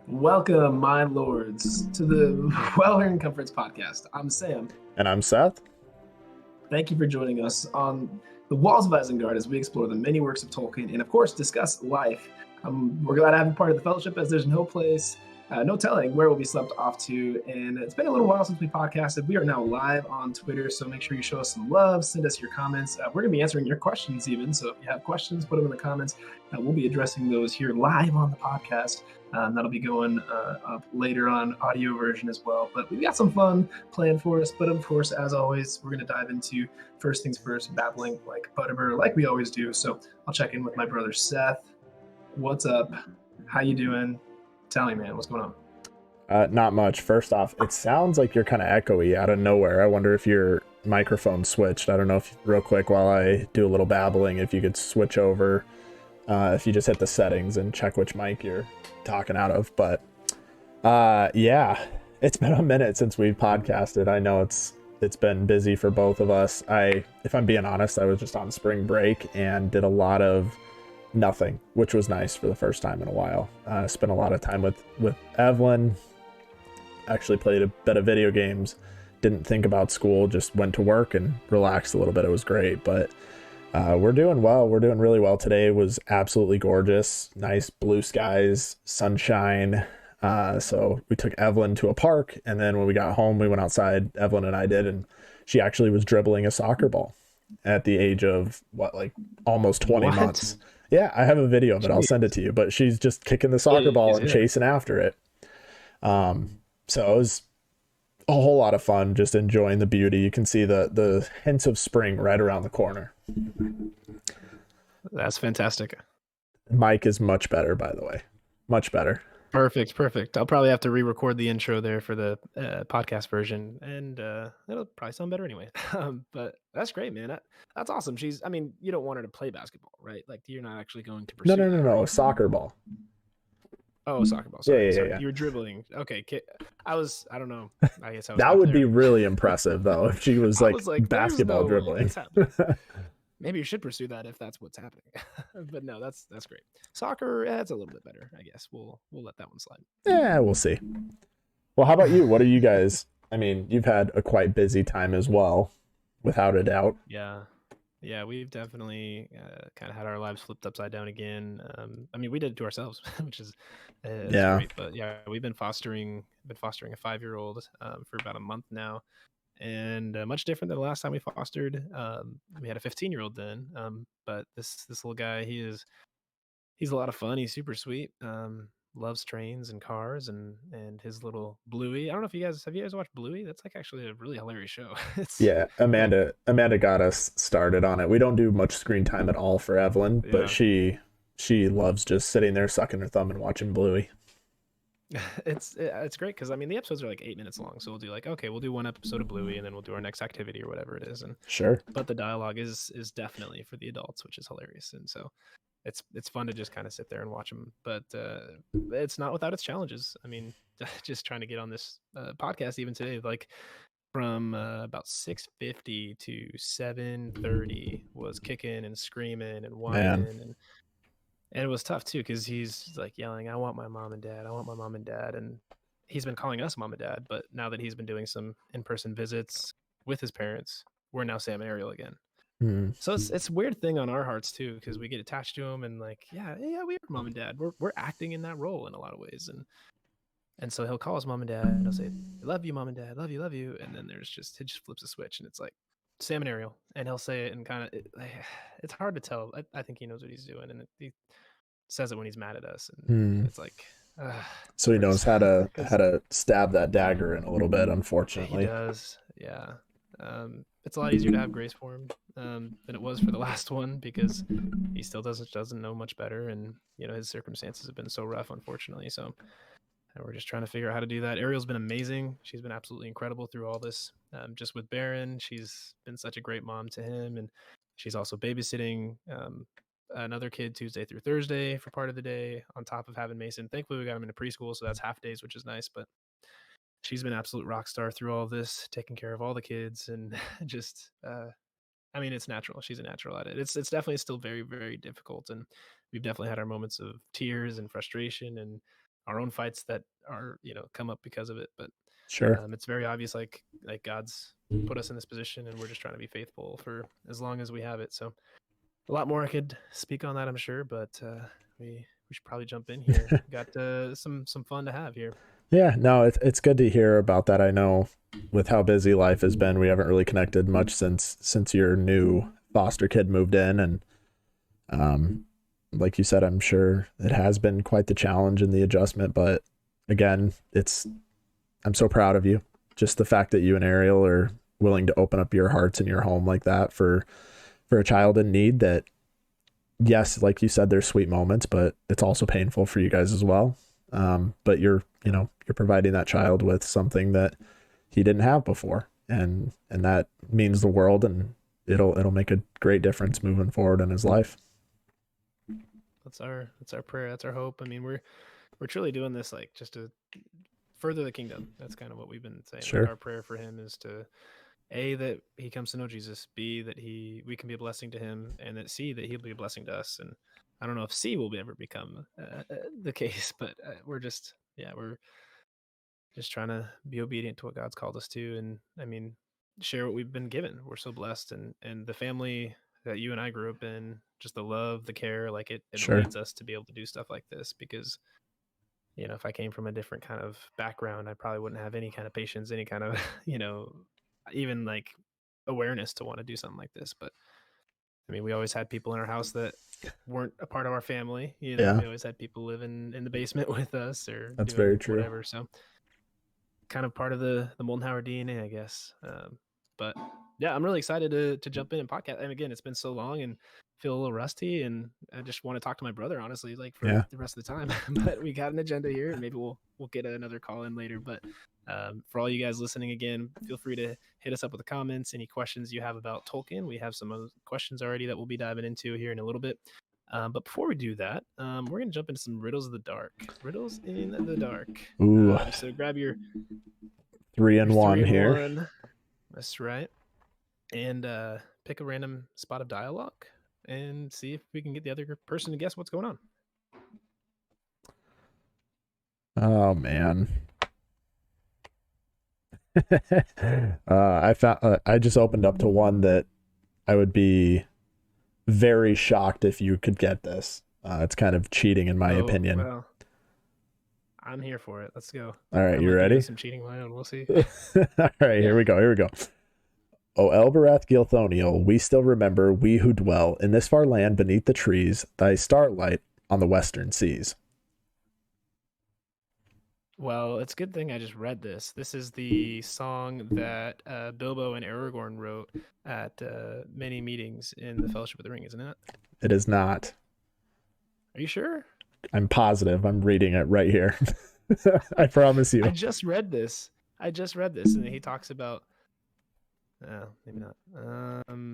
Welcome, my lords, to the Well-Earned Comforts podcast. I'm Sam. And I'm Seth. Thank you for joining us on the Walls of Isengard as we explore the many works of Tolkien and, of course, discuss life. We're glad to have you part of the fellowship, as there's no place, no telling where we'll be slept off to. And it's been a little while since we podcasted. We are now live on Twitter, so make sure you show us some love, send us your comments. We're going to be answering your questions even, so if you have questions, put them in the comments. We'll be addressing those here live on the podcast. That'll be going up later on audio version as well. But we've got some fun planned for us. But of course, as always, we're going to dive into first things first, babbling like Butterbur, like we always do. So I'll check in with my brother Seth. What's up? How you doing? Tell me, man, what's going on? Not much. First off, it sounds like you're kind of echoey out of nowhere. I wonder if your microphone switched. I don't know if real quick while I do a little babbling, if you could switch over. If you just hit the settings and check which mic you're talking out of. But yeah, it's been a minute since we've podcasted. I know it's been busy for both of us. If I'm being honest, I was just on spring break and did a lot of nothing, which was nice for the first time in a while. Spent a lot of time with Evelyn. Actually played a bit of video games. Didn't think about school, just went to work and relaxed a little bit. It was great, but we're doing well. We're doing really well. Today was absolutely gorgeous. Nice blue skies, sunshine. So we took Evelyn to a park, and then when we got home, we went outside, Evelyn and I did, and she actually was dribbling a soccer ball at the age of almost 20 months. Yeah, I have a video of it. I'll send it to you, but she's just kicking the soccer ball and chasing after it. So it was a whole lot of fun, just enjoying the beauty. You can see the hints of spring right around the corner. That's fantastic. Mike is much better, by the way. Much better. Perfect. I'll probably have to re-record the intro there for the podcast version, and it'll probably sound better anyway. But that's great, man. That's awesome. You don't want her to play basketball, right? Like, you're not actually going to pursue No, right? a soccer ball. Oh, soccer ball. Sorry. Yeah. You were dribbling. Okay. I don't know. I guess I was that would be really impressive, though, if she was like basketball dribbling. Maybe you should pursue that if that's what's happening. But no, that's great. Soccer, it's a little bit better, I guess. We'll let that one slide. Yeah, we'll see. Well, how about you? What are you guys? I mean, you've had a quite busy time as well, without a doubt. Yeah, we've definitely kind of had our lives flipped upside down again. We did it to ourselves, which is great. But yeah, we've been fostering a 5-year-old for about a month now. And much different than the last time we fostered. We had a 15-year-old then, but this little guy, he's a lot of fun. He's super sweet. Loves trains and cars and his little Bluey. I don't know if you guys watched Bluey. That's actually a really hilarious show. Amanda got us started on it. We don't do much screen time at all for Evelyn, but she loves just sitting there sucking her thumb and watching Bluey. It's great because the episodes are 8 minutes long, so we'll do one episode of Bluey and then we'll do our next activity or whatever it is. And sure, but the dialogue is definitely for the adults, which is hilarious. And so it's fun to just kind of sit there and watch them, but it's not without its challenges. Just trying to get on this podcast even today, from about 6:50 to 7:30 was kicking and screaming and whining. And it was tough too, because he's yelling, "I want my mom and dad. I want my mom and dad." And he's been calling us mom and dad, but now that he's been doing some in-person visits with his parents, we're now Sam and Ariel again. So it's a weird thing on our hearts too, because we get attached to him and yeah, we are mom and dad. We're acting in that role in a lot of ways, and so he'll call us mom and dad, and he'll say, "Love you, mom and dad. Love you." And then he just flips a switch, and it's Sam and Ariel, and he'll say it and kind of it's hard to tell. I think he knows what he's doing, and he says it when he's mad at us, and it's so he knows how to stab that dagger in a little bit. Unfortunately, he does. Yeah. It's a lot easier to have grace for him than it was for the last one, because he still doesn't know much better, and his circumstances have been so rough, unfortunately. So and we're just trying to figure out how to do that. Ariel's been amazing. She's been absolutely incredible through all this. Just with Baron, she's been such a great mom to him, and she's also babysitting another kid Tuesday through Thursday for part of the day, on top of having Mason. Thankfully, we got him into preschool, so that's half days, which is nice. But she's been absolute rock star through all of this, taking care of all the kids, and just it's natural. She's a natural at it. It's definitely still very, very difficult, and we've definitely had our moments of tears and frustration and our own fights that are, come up because of it. But Sure. it's very obvious, like God's put us in this position, and we're just trying to be faithful for as long as we have it. So a lot more I could speak on that, I'm sure, but we should probably jump in here. Got some fun to have here. Yeah, no, it's good to hear about that. I know with how busy life has been, we haven't really connected much since your new foster kid moved in, and like you said, I'm sure it has been quite the challenge in the adjustment, but again, I'm so proud of you. Just the fact that you and Ariel are willing to open up your hearts and your home like that for a child in need. That, yes, like you said, there's sweet moments, but it's also painful for you guys as well. But you're providing that child with something that he didn't have before, and that means the world, and it'll make a great difference moving forward in his life. That's our prayer. That's our hope. I mean, we're truly doing this like just to further the kingdom. That's kind of what we've been saying. Sure. Like, our prayer for him is to A, that he comes to know Jesus, B, that we can be a blessing to him, and that C, that he'll be a blessing to us. And I don't know if C will ever become the case, but we're just trying to be obedient to what God's called us to, and I mean, share what we've been given. We're so blessed, and the family that you and I grew up in, just the love, the care, like it Sure. leads us to be able to do stuff like this. Because if I came from a different kind of background, I probably wouldn't have any kind of patience, any kind of even like awareness to want to do something like this. But I mean, we always had people in our house that weren't a part of our family. Yeah. We always had people living in the basement with us, or That's doing very true. whatever. So kind of part of the Moldenhauer DNA, I guess. But yeah, I'm really excited to jump in and podcast. And again, it's been so long and feel a little rusty, and I just want to talk to my brother, honestly, like for the rest of the time. But we got an agenda here, and maybe we'll get another call in later. But for all you guys listening, again, feel free to hit us up with the comments, any questions you have about Tolkien. We have some questions already that we'll be diving into here in a little bit. But before we do that, we're going to jump into some Riddles of the Dark. Riddles in the Dark. Ooh. So grab your 3-in-1 here. 3-in-1. That's right. And pick a random spot of dialogue and see if we can get the other person to guess what's going on. Oh, man. I just opened up to one that I would be very shocked if you could get this. It's kind of cheating in my opinion. Well, I'm here for it. Let's go. All right, you ready? Some cheating of my own. We'll see. All right, here we go. O Elbereth Gilthoniel, we still remember, we who dwell in this far land beneath the trees, thy starlight on the western seas. Well, it's a good thing I just read this. This is the song that Bilbo and Aragorn wrote at many meetings in the Fellowship of the Ring, isn't it? It is not. Are you sure? I'm positive. I'm reading it right here. I promise you. I just read this, and he talks about... maybe not.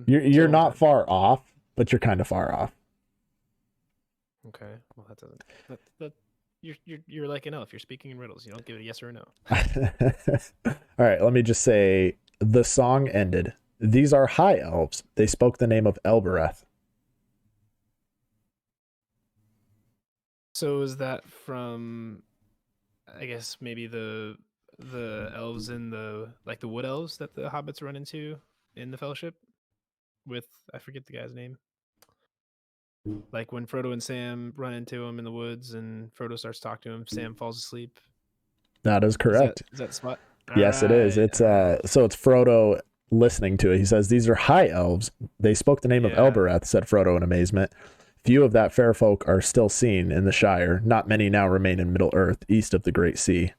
You're not far off, but you're kind of far off. Okay. Well, that doesn't... That you're like an elf. You're speaking in riddles. You don't give it a yes or a no. All right, let me just say, the song ended. These are high elves. They spoke the name of Elbereth. So is that from, I guess, maybe the elves in the wood elves that the hobbits run into in the Fellowship with, I forget the guy's name. Like when Frodo and Sam run into him in the woods and Frodo starts talking to him, Sam falls asleep. That is correct. Is that the spot? Yes, it is. It's so it's Frodo listening to it. He says, "These are high elves. They spoke the name of Elbereth," said Frodo in amazement. "Few of that fair folk are still seen in the Shire. Not many now remain in Middle Earth, east of the Great Sea.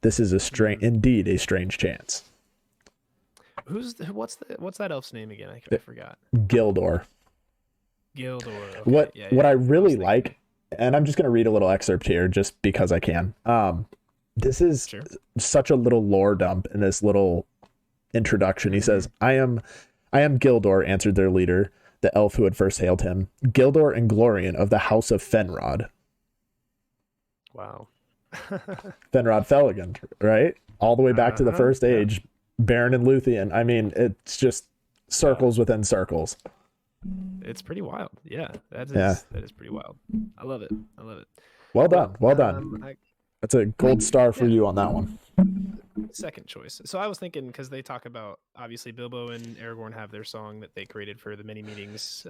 This is indeed a strange chance." What's that elf's name again? I forgot. Gildor. Gildor. Okay. What I really like, and I'm just going to read a little excerpt here just because I can. This is such a little lore dump in this little introduction. He says, I am Gildor," answered their leader, the elf who had first hailed him. "Gildor and Glorian of the house of Fenrod." Wow. Fenrod Felagund, right? All the way back to the First Age, Baron and Luthien. I mean, it's just circles within circles. It's pretty wild. Yeah, that is pretty wild. I love it. Well done. That's a gold star for you on that one. Second choice. So I was thinking, because they talk about, obviously Bilbo and Aragorn have their song that they created for the many meetings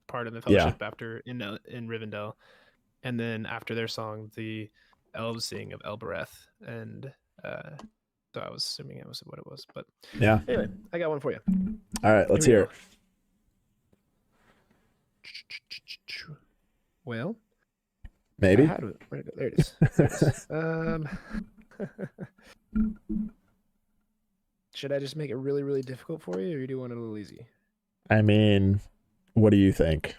part of the fellowship after in Rivendell, and then after their song the elves sing of Elbereth, and so I was assuming it was what it was, but yeah. Anyway, I got one for you. All right, let's hear it. Well, maybe. Where'd it go? There it is. There it is. Should I just make it really, really difficult for you, or do you want it a little easy? I mean, what do you think?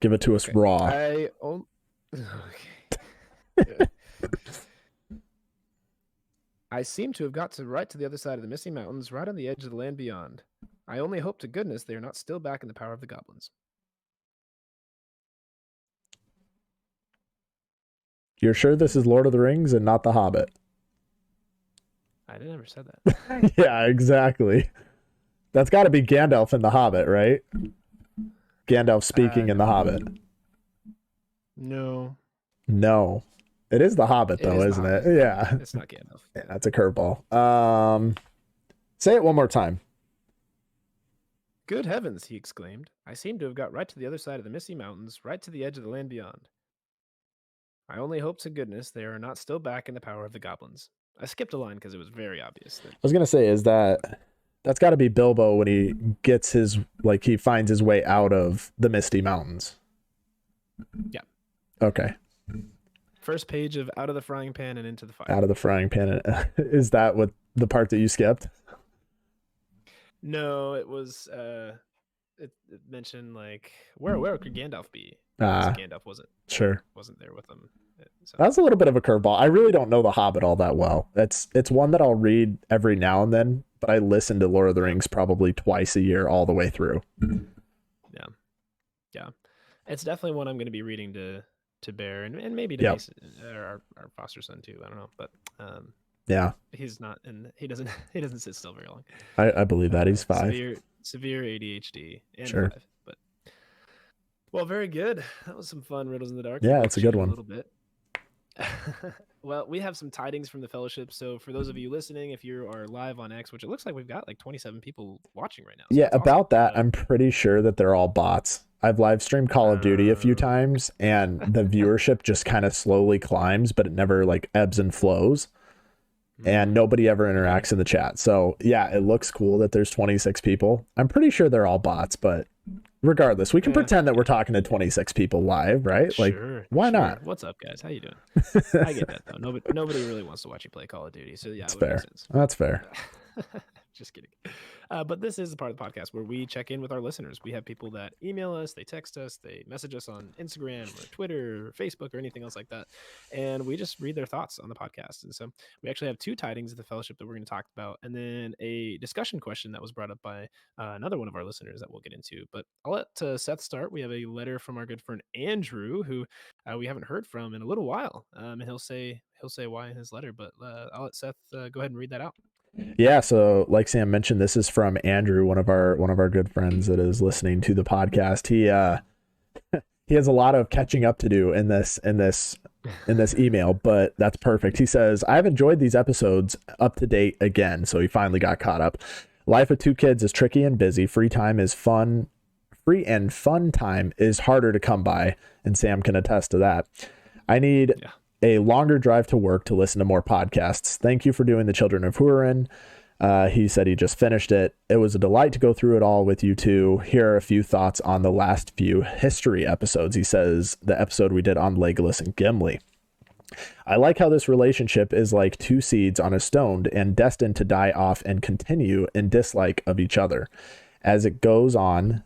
Give it to us raw. Okay. I seem to have got right to the other side of the Misty Mountains, right on the edge of the land beyond. I only hope to goodness they are not still back in the power of the goblins. You're sure this is Lord of the Rings and not The Hobbit? I never said that. Yeah, exactly. That's got to be Gandalf in The Hobbit, right? Gandalf speaking in The Hobbit. No. It is The Hobbit, though, isn't it? Yeah. It's not Gandalf. Yeah, that's a curveball. Say it one more time. Good heavens, he exclaimed. I seem to have got right to the other side of the Misty Mountains, right to the edge of the land beyond. I only hope to goodness they are not still back in the power of the goblins. I skipped a line because it was very obvious. I was going to say, that's got to be Bilbo when he gets he finds his way out of the Misty Mountains. Yeah. Okay. First page of Out of the Frying Pan and Into the Fire. Out of the Frying Pan. Is that what the part that you skipped? No, it was, it mentioned where could Gandalf be? Gandalf wasn't there with them. So. That's a little bit of a curveball. I really don't know The Hobbit all that well. It's one that I'll read every now and then, but I listen to Lord of the Rings probably twice a year all the way through. Yeah. It's definitely one I'm going to be reading to Bear and maybe to our foster son too. I don't know, but yeah, he's not, and he doesn't sit still very long. I believe that he's 5. Severe ADHD and sure. 5. But well, very good. That was some fun Riddles in the Dark. Yeah, it's a good one. A little bit. Well, we have some tidings from the fellowship. So for those of you listening, if you are live on X, which it looks like we've got 27 people watching right now. So yeah, about awesome. That, I'm pretty sure that they're all bots. I've live streamed Call of Duty a few times, and the viewership just kind of slowly climbs, but it never ebbs and flows. And nobody ever interacts in the chat. So yeah, it looks cool that there's 26 people. I'm pretty sure they're all bots, but regardless, we can pretend that we're talking to 26 people live, right? Sure, why not? What's up, guys? How you doing? I get that though. Nobody really wants to watch you play Call of Duty. So yeah, that's fair. That's fair. Just kidding. But this is the part of the podcast where we check in with our listeners. We have people that email us, they text us, they message us on Instagram or Twitter or Facebook or anything else like that. And we just read their thoughts on the podcast. And so we actually have 2 tidings of the fellowship that we're going to talk about, and then a discussion question that was brought up by another one of our listeners that we'll get into. But I'll let Seth start. We have a letter from our good friend Andrew, who we haven't heard from in a little while. And he'll say why in his letter, but I'll let Seth go ahead and read that out. Yeah, so like Sam mentioned, this is from Andrew, one of our good friends that is listening to the podcast. He has a lot of catching up to do in this email, but that's perfect. He says, "I've enjoyed these episodes up to date again." So he finally got caught up. Life with 2 kids is tricky and busy. Free and fun time is harder to come by, and Sam can attest to that. I need a longer drive to work to listen to more podcasts. Thank you for doing the Children of Hurin. He said he just finished it. It was a delight to go through it all with you two. Here are a few thoughts on the last few history episodes. He says the episode we did on Legolas and Gimli. I like how this relationship is like 2 seeds on a stone and destined to die off and continue in dislike of each other. As it goes on,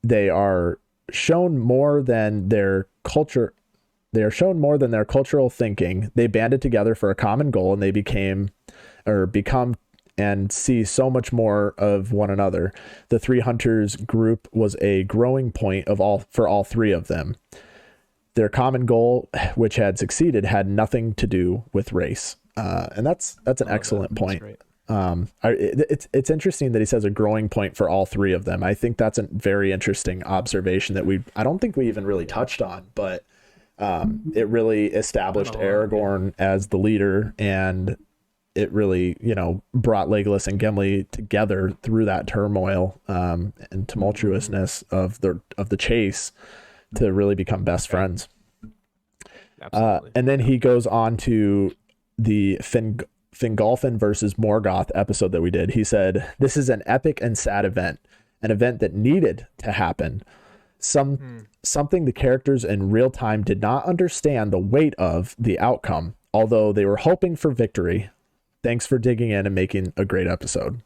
they are shown more than their culture. They are shown more than their cultural thinking. They banded together for a common goal, and they become and see so much more of one another. The 3 hunters group was a growing point for all 3 of them. Their common goal, which had succeeded, had nothing to do with race. And that's an excellent point. It's interesting that he says a growing point for all 3 of them. I think that's a very interesting observation that I don't think we even really touched on, but It really established Not a lot, yeah. Aragorn as the leader, and it really, brought Legolas and Gimli together through that turmoil and tumultuousness of the chase to really become best friends. Absolutely. And then he goes on to the Fingolfin versus Morgoth episode that we did. He said, "This is an epic and sad event, an event that needed to happen. Something the characters in real time did not understand the weight of the outcome, although they were hoping for victory. Thanks for digging in and making a great episode."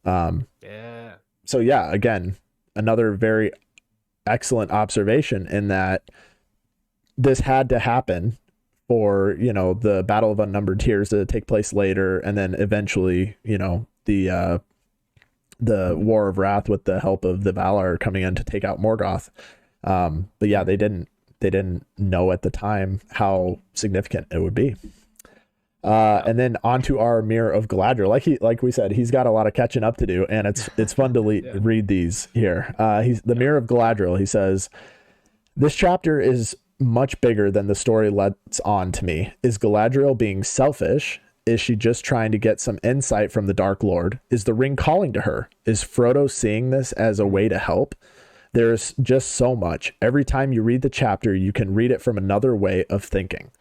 Yeah. So yeah, again, another very excellent observation in that this had to happen for, the Battle of Unnumbered Tears to take place later, and then eventually, the War of Wrath with the help of the Valar coming in to take out Morgoth. But yeah, they didn't know at the time how significant it would be. And then onto our Mirror of Galadriel. Like we said, he's got a lot of catching up to do, and it's fun to read these here. He's the Mirror of Galadriel. He says, "This chapter is much bigger than the story lets on to me. Is Galadriel being selfish? Is she just trying to get some insight from the Dark Lord? Is the ring calling to her? Is Frodo seeing this as a way to help? There's just so much. Every time you read the chapter, you can read it from another way of thinking."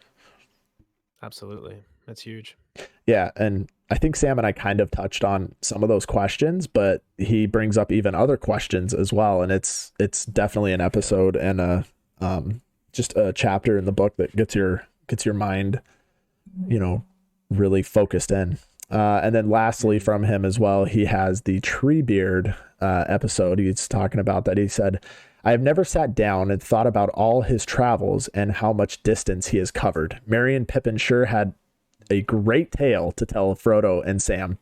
Absolutely. That's huge. Yeah, and I think Sam and I kind of touched on some of those questions, but he brings up even other questions as well, and it's definitely an episode and just a chapter in the book that gets your mind, really focused in. And then lastly from him as well, he has the Treebeard episode. He's talking about that. He said, "I have never sat down and thought about all his travels and how much distance he has covered. Merry and Pippin sure had a great tale to tell Frodo and Sam.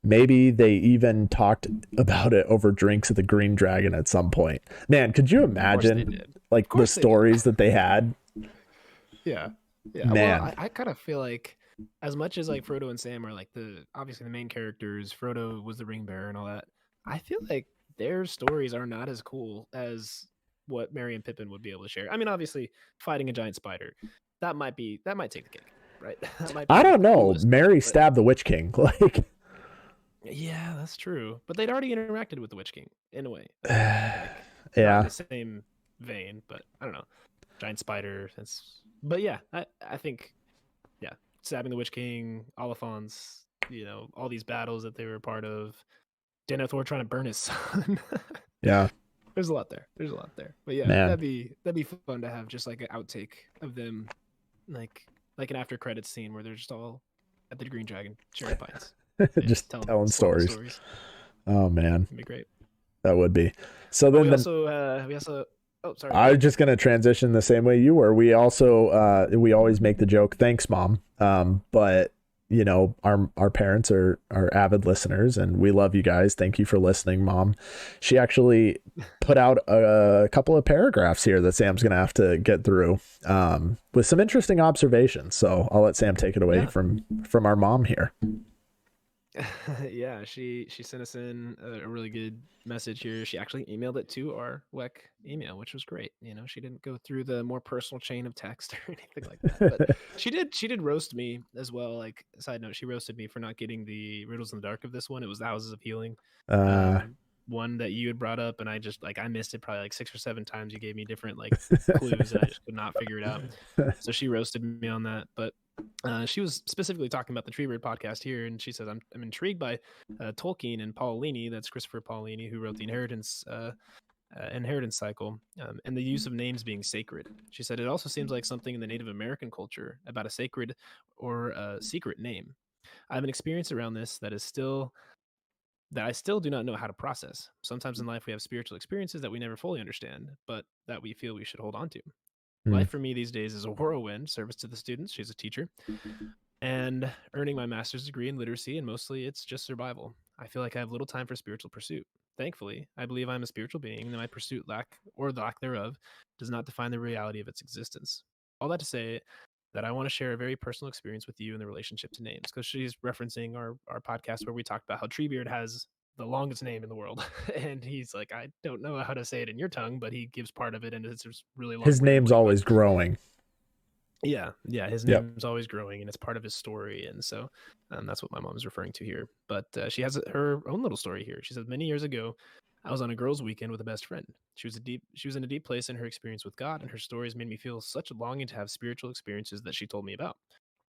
Maybe they even talked about it over drinks at the Green Dragon at some point." Man, could you imagine like the stories that they had? Yeah. Man. Well, I kind of feel like as much as like Frodo and Sam are like obviously the main characters, Frodo was the ring bearer and all that, I feel like their stories are not as cool as what Merry and Pippin would be able to share. I mean, obviously fighting a giant spider, that might take the cake, right? That might be I don't know. coolest, Merry stabbed the Witch King. Like, yeah, that's true. But they'd already interacted with the Witch King in a way. yeah, Not in the same vein, but I don't know. Giant spider. But yeah, I think, yeah, stabbing the Witch King, Oliphants, all these battles that they were a part of. Denethor trying to burn his son. Yeah. There's a lot there. But yeah, Man. that'd be fun to have just like an outtake of them, like an after credits scene where they're just all at the Green Dragon sharing pints. Just telling stories. Oh man. That'd be great. That would be. So then we also oh, sorry. I was just going to transition the same way you were. We also we always make the joke, "Thanks, Mom." But our parents are avid listeners, and we love you guys. Thank you for listening, Mom. She actually put out a couple of paragraphs here that Sam's going to have to get through with some interesting observations. So I'll let Sam take it away from our mom here. Yeah, she sent us in a really good message here. She actually emailed it to our WEC email, which was great. She didn't go through the more personal chain of text or anything like that. But she did roast me as well. Like, side note, she roasted me for not getting the Riddles in the Dark of this one. It was the Houses of Healing. One that you had brought up, and I just I missed it probably like 6 or 7 times. You gave me different clues, and I just could not figure it out. So she roasted me on that. But she was specifically talking about the Treebeard podcast here, and she says, I'm intrigued by Tolkien and Paolini, that's Christopher Paolini, who wrote the Inheritance Cycle, and the use of names being sacred. She said, it also seems like something in the Native American culture about a sacred or a secret name. I have an experience around this that I still do not know how to process. Sometimes in life we have spiritual experiences that we never fully understand, but that we feel we should hold on to. Life for me these days is a whirlwind, service to the students, she's a teacher, and earning my master's degree in literacy, and mostly it's just survival. I feel like I have little time for spiritual pursuit. Thankfully, I believe I'm a spiritual being, and my pursuit, lack thereof, does not define the reality of its existence. All that to say that I want to share a very personal experience with you in the relationship to names, because she's referencing our podcast where we talked about how Treebeard has the longest name in the world, and he's like, I don't know how to say it in your tongue, but he gives part of it, and it's just really long. His name's always growing. Yeah. His Yep. name's always growing, and it's part of his story, and so that's what my mom's referring to here. But she has her own little story here. She says, many years ago, I was on a girls' weekend with a best friend. She was in a deep place in her experience with God, and her stories made me feel such a longing to have spiritual experiences that she told me about.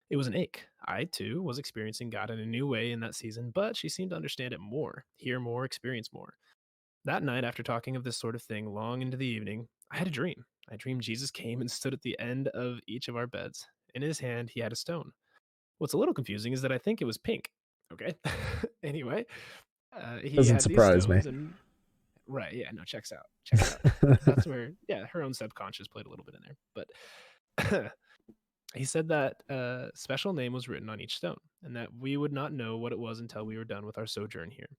It was an ache. I too was experiencing God in a new way in that season, but she seemed to understand it more, hear more, experience more. That night, after talking of this sort of thing long into the evening, I had a dream. I dreamed Jesus came and stood at the end of each of our beds. In his hand, he had a stone. What's a little confusing is that I think it was pink. Okay. Anyway, he Doesn't had these surprise me. stones, and right, yeah, no, checks out. Checks out. That's where, yeah, her own subconscious played a little bit in there. But he said that a special name was written on each stone, and that we would not know what it was until we were done with our sojourn here.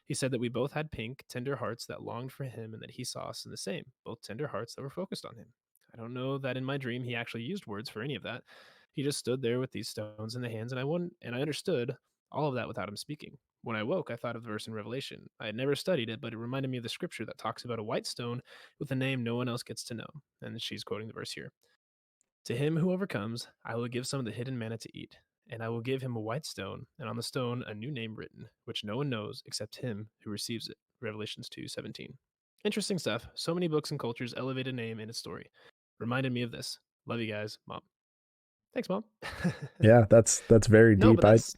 He said that we both had pink, tender hearts that longed for him, and that he saw us in the same, both tender hearts that were focused on him. I don't know that in my dream he actually used words for any of that. He just stood there with these stones in the hands, and I understood all of that without him speaking. When I woke, I thought of the verse in Revelation. I had never studied it, but it reminded me of the scripture that talks about a white stone with a name no one else gets to know. And she's quoting the verse here. To him who overcomes, I will give some of the hidden manna to eat, and I will give him a white stone, and on the stone a new name written, which no one knows except him who receives it. Revelations 2:17. Interesting stuff. So many books and cultures elevate a name in its story. Reminded me of this. Love you guys, Mom. Thanks, Mom. Yeah, that's very No, deep. but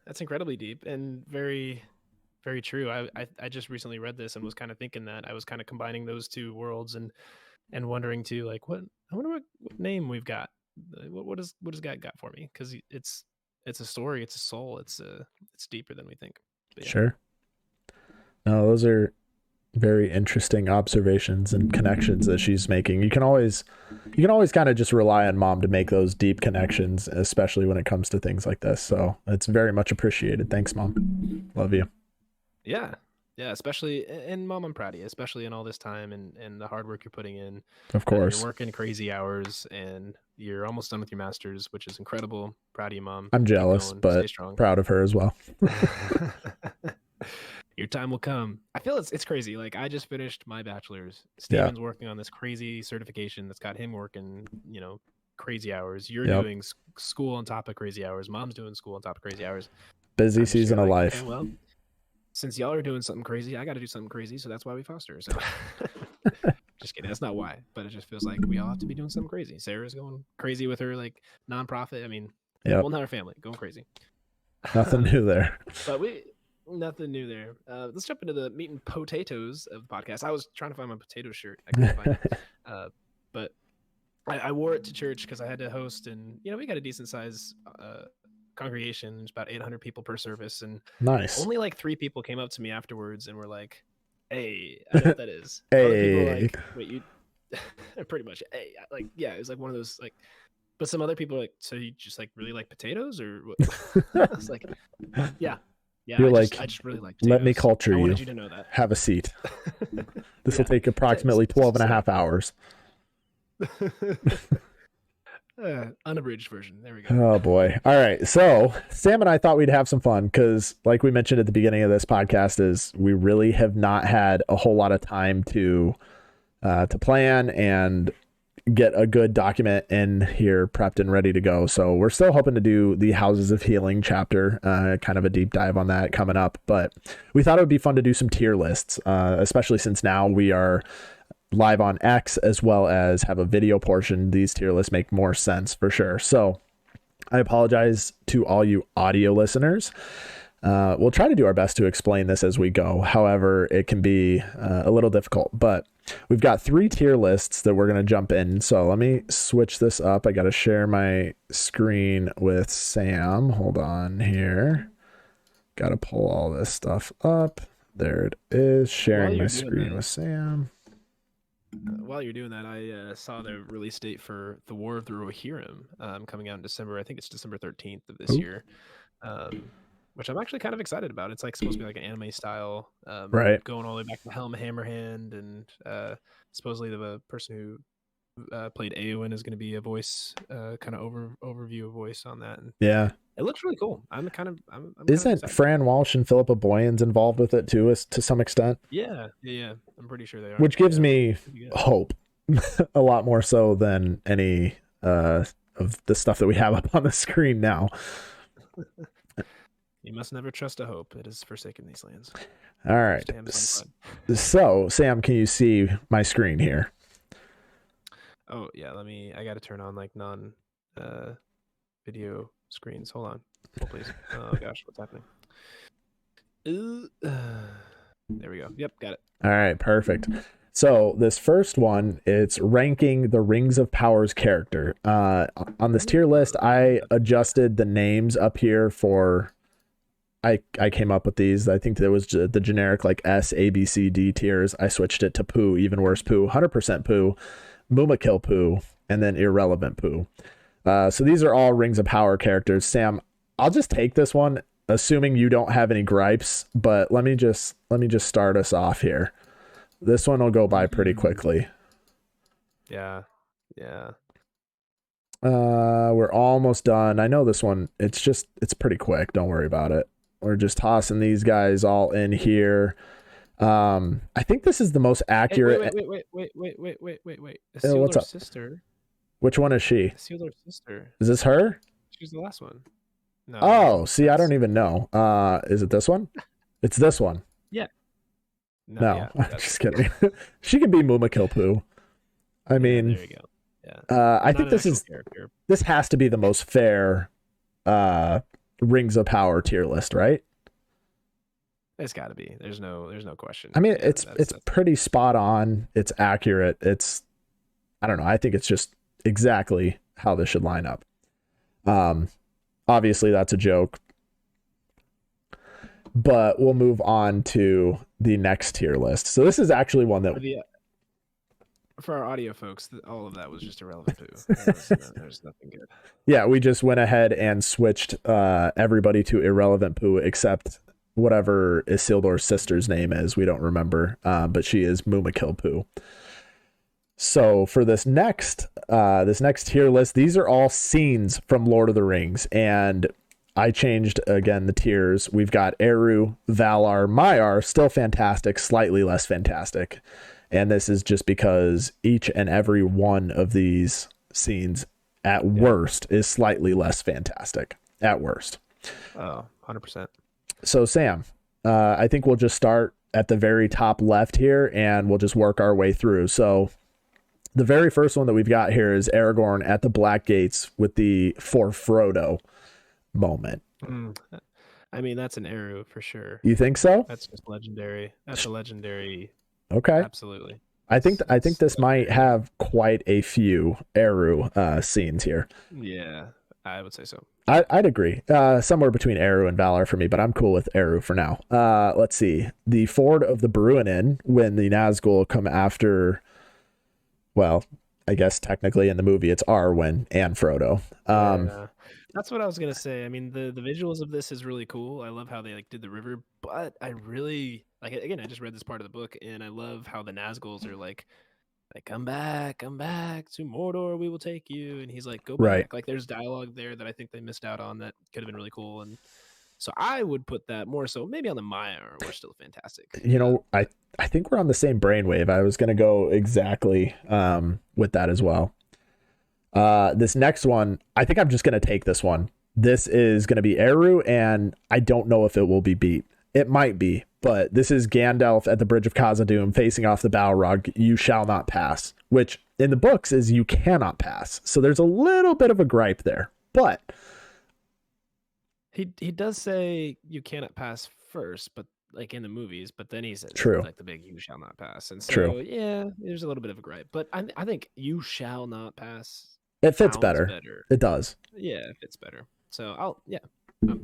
that's incredibly deep and very, very true. I just recently read this and was kind of thinking that I was kind of combining those two worlds and wondering too, like, I wonder what name we've got. What does God got for me? Because it's a story, it's a soul, it's deeper than we think. But yeah. Sure. No, those are very interesting observations and connections that she's making. You can always kind of just rely on Mom to make those deep connections, especially when it comes to things like this. So it's very much appreciated. Thanks, Mom. Love you. Yeah. Yeah, especially, and Mom, I'm proud of you, especially in all this time and the hard work you're putting in. Of course. You're working crazy hours and you're almost done with your master's, which is incredible. Proud of you, Mom. I'm Keep jealous, going. but Stay strong. proud of her as well. Your time will come. I feel it's crazy. Like, I just finished my bachelor's. Steven's working on this crazy certification that's got him working, crazy hours. You're doing school on top of crazy hours. Mom's doing school on top of crazy hours. Busy season of life. Okay, well, since y'all are doing something crazy, I got to do something crazy. So that's why we foster her. So just kidding. That's not why, but it just feels like we all have to be doing something crazy. Sarah's going crazy with her like nonprofit. I mean, well, not her family going crazy. Nothing new there. But nothing new there. Let's jump into the meat and potatoes of the podcast. I was trying to find my potato shirt. I couldn't find it. But I wore it to church because I had to host, and we got a decent size congregation. There's about 800 people per service, and nice. Only like 3 people came up to me afterwards and were like, "Hey, I know what that is." Hey. Other people were like, "Wait, you?" Pretty much. Hey, like, yeah, it was like one of those like. But some other people are like, "So you just like really like potatoes, or what?" I was like, "Yeah." Yeah, You're I just really like potatoes. Let me culture you. I wanted you to know that. Have a seat. This will take approximately 12 and a half hours. Unabridged version. There we go. Oh boy. All right. So Sam and I thought we'd have some fun because, like we mentioned at the beginning of this podcast, is we really have not had a whole lot of time to plan and get a good document in here prepped and ready to go. So we're still hoping to do the Houses of Healing chapter, kind of a deep dive on that coming up. But we thought it would be fun to do some tier lists, especially since now we are live on X as well as have a video portion. These tier lists make more sense for sure. So I apologize to all you audio listeners. We'll try to do our best to explain this as we go. However, it can be a little difficult, but we've got 3 tier lists that we're going to jump in. So let me switch this up. I got to share my screen with Sam. Hold on here. Got to pull all this stuff up. There it is. Sharing my screen with Sam. While you're doing that, I saw the release date for The War of the Rohirrim coming out in December. I think it's December 13th of this year. Which I'm actually kind of excited about. It's like supposed to be like an anime style, right? Going all the way back to Helm Hammerhand, and supposedly the person who played Eowyn is going to be a voice, kind of overview of voice on that. And yeah, it looks really cool. I'm Isn't Fran Walsh and Philippa Boyan's involved with it too, to some extent? Yeah. I'm pretty sure they are. Which gives me hope a lot more so than any of the stuff that we have up on the screen now. You must never trust a hope. It has forsaken these lands. All right. So, Sam, can you see my screen here? Oh yeah, I gotta turn on like non video screens. Hold on. Oh please. Oh gosh, what's happening? There we go. Yep, got it. All right, perfect. So this first one, it's ranking the Rings of Power's character. On this tier list, I adjusted the names up here for. I came up with these. I think there was the generic like S, A, B, C, D tiers. I switched it to poo, even worse poo, 100% poo, Mumakil poo, and then irrelevant poo. So these are all Rings of Power characters. Sam, I'll just take this one, assuming you don't have any gripes. But let me just start us off here. This one will go by pretty quickly. Yeah. We're almost done. I know this one. It's pretty quick. Don't worry about it. We're just tossing these guys all in here. I think this is the most accurate. Wait. What's up? Sister. Which one is she? Isildur's sister. Is this her? She's the last one. No. Oh, see, I don't even know. Is it this one? It's this one. Yeah. No, I'm just kidding. She could be Mumakil poo. I mean, there you go. Yeah. I think this has to be the most fair Rings of Power tier list, right? It's got to be. There's no question. I mean, it's pretty spot on. It's accurate. I don't know. I think it's just exactly how this should line up. Obviously that's a joke, but we'll move on to the next tier list. So this is actually one that for our audio folks, all of that was just irrelevant poo. There's nothing good. Yeah, we just went ahead and switched everybody to irrelevant poo except whatever Isildur's sister's name is. We don't remember, but she is Mumakil poo. So for this next tier list, these are all scenes from Lord of the Rings, and I changed again the tiers. We've got Eru, Valar, Maiar, still fantastic, slightly less fantastic. And this is just because each and every one of these scenes at worst is slightly less fantastic at worst. Oh, 100%. So Sam, I think we'll just start at the very top left here and we'll just work our way through. So the very first one that we've got here is Aragorn at the Black Gates with the For Frodo moment. I mean, that's an Eru for sure. You think so? That's just legendary. That's a legendary. Okay. Absolutely. I think this might have quite a few Eru scenes here. Yeah, I would say so. I'd agree. Somewhere between Eru and Valar for me, but I'm cool with Eru for now. Let's see. The Ford of the Bruinen when the Nazgul come after, well, I guess technically in the movie it's Arwen and Frodo. That's what I was gonna say. I mean, the visuals of this is really cool. I love how they did the river, but I really again. I just read this part of the book, and I love how the Nazguls are like come back to Mordor. We will take you, and he's like, go back. Right. Like, there's dialogue there that I think they missed out on that could have been really cool, and so I would put that more so maybe on the Maiar. We're still fantastic. You know, I think we're on the same brainwave. I was gonna go exactly with that as well. This next one, I think I'm just going to take this one. This is going to be Eru, and I don't know if it will be beat. It might be, but this is Gandalf at the Bridge of Khazad-dûm facing off the Balrog. You shall not pass, which in the books is you cannot pass. So there's a little bit of a gripe there, but he does say you cannot pass first, but like in the movies, but then he says true, like the big you shall not pass. And so true. Yeah, there's a little bit of a gripe, but I think you shall not pass. It fits better. It does. Yeah, it fits better. So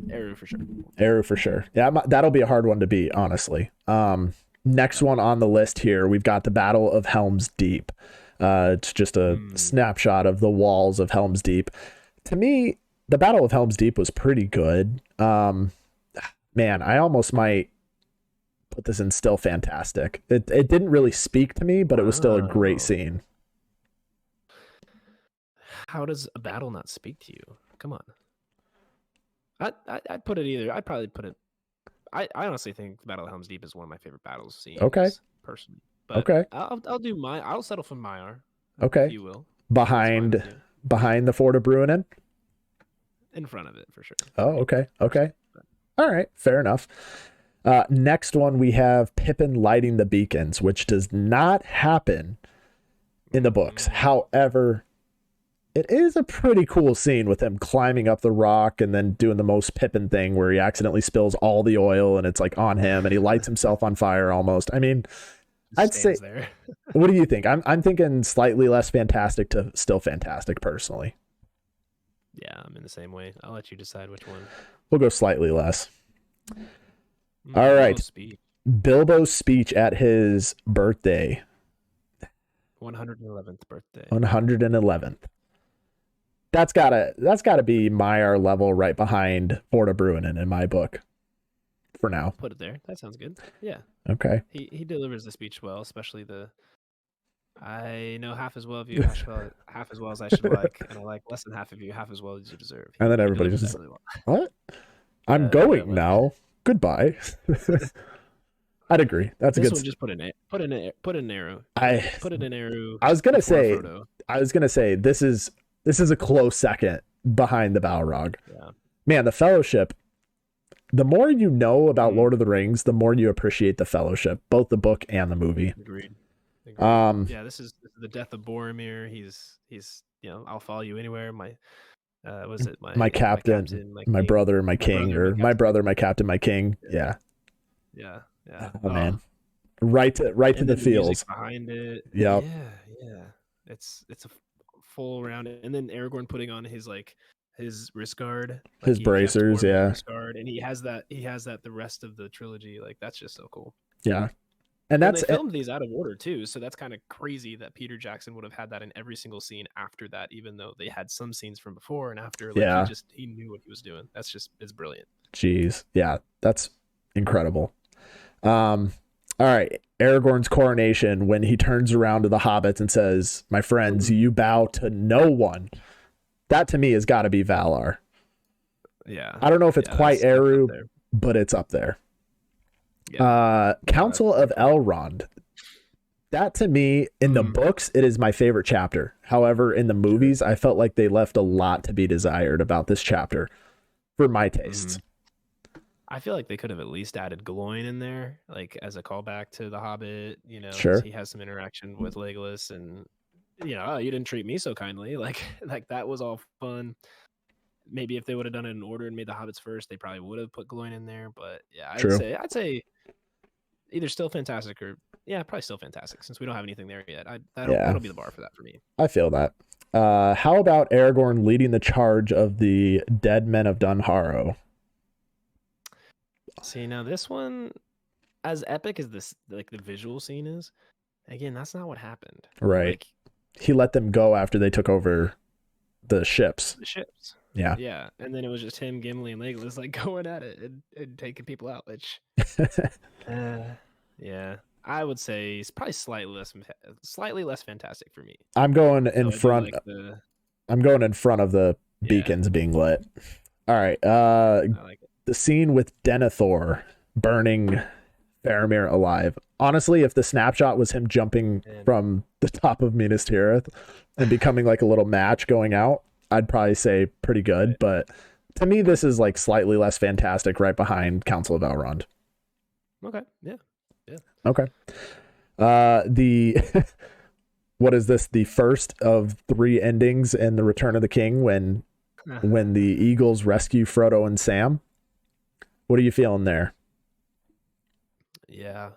Eru for sure. Eru for sure. Yeah, that'll be a hard one to beat, honestly. Next one on the list here, we've got the Battle of Helm's Deep. It's just a snapshot of the walls of Helm's Deep. To me, the Battle of Helm's Deep was pretty good. Man, I almost might put this in still fantastic. It didn't really speak to me, but it was still a great scene. How does a battle not speak to you? Come on. I'd put it either. I'd probably put it. I honestly think the Battle of Helm's Deep is one of my favorite battles scenes. Okay. Personally, but okay. I'll settle for Maiar. Okay. if you will. Behind the Fort of Bruinen? In front of it, for sure. Oh, okay. Okay. All right. Fair enough. Next one, we have Pippin lighting the beacons, which does not happen in the books. However, it is a pretty cool scene with him climbing up the rock and then doing the most Pippin thing where he accidentally spills all the oil and it's like on him and he lights himself on fire almost. I mean, I'd say there. What do you think? I'm thinking slightly less fantastic to still fantastic personally. Yeah, I'm in the same way. I'll let you decide which one. We'll go slightly less. All right. Bilbo's speech at his birthday. 111th birthday. 111th. That's gotta be Maiar level right behind Fort of Bruinen in my book. For now. Put it there. That sounds good. Yeah. Okay. He delivers the speech well, especially I know half as well of you, half as well as I should like, and I like less than half of you, half as well as you deserve. And then everybody just really well. What? I'm going now. Goodbye. I'd agree. That's this a good. One just put an arrow. Put it in arrow. I was gonna say this is a close second behind the Balrog. Yeah. Man, the Fellowship. The more you know about Lord of the Rings, the more you appreciate the Fellowship, both the book and the movie. Agreed. Yeah, this is the death of Boromir. He's I'll follow you anywhere. My captain, my brother, my king, or my brother, my captain, my king. Yeah. Yeah. Oh man, right to the fields behind it. Yep. Yeah. It's a full round, and then Aragorn putting on his wrist guard, his bracers, wrist guard, and he has that the rest of the trilogy. Like, that's just so cool. Yeah. And they filmed these out of order too, so that's kind of crazy that Peter Jackson would have had that in every single scene after that, even though they had some scenes from before and after. He knew what he was doing. It's brilliant. Jeez, yeah, that's incredible. All right, Aragorn's coronation, when he turns around to the hobbits and says, "My friends, you bow to no one." That to me has got to be Valar. Yeah, I don't know if it's quite Eru, but it's up there. Yeah. Council of Elrond. That to me, in the books, it is my favorite chapter. However, in the movies, I felt like they left a lot to be desired about this chapter for my tastes. I feel like they could have at least added Gloin in there, like as a callback to The Hobbit. Sure. He has some interaction with Legolas, and oh, you didn't treat me so kindly. Like that was all fun. Maybe if they would have done it in order and made the Hobbits first, they probably would have put Gloin in there. But yeah, I'd say either still fantastic or probably still fantastic, since we don't have anything there yet. That'll be the bar for that for me. I feel that. How about Aragorn leading the charge of the dead men of Dunharrow? See, now this one, as epic as this, like the visual scene is, again, that's not what happened. Right. He let them go after they took over the ships. Yeah. Yeah. And then it was just him, Gimli, and Legolas going at it and taking people out, which yeah. I would say it's probably slightly less fantastic for me. I'm going in front of the beacons being lit. All right. I like it. The scene with Denethor burning Faramir alive. Honestly, if the snapshot was him jumping from the top of Minas Tirith and becoming like a little match going out, I'd probably say pretty good. Right. But to me, this is like slightly less fantastic, right behind Council of Elrond. Okay. Yeah. Okay. What is this? The first of 3 endings in The Return of the King when the Eagles rescue Frodo and Sam. What are you feeling there? Yeah.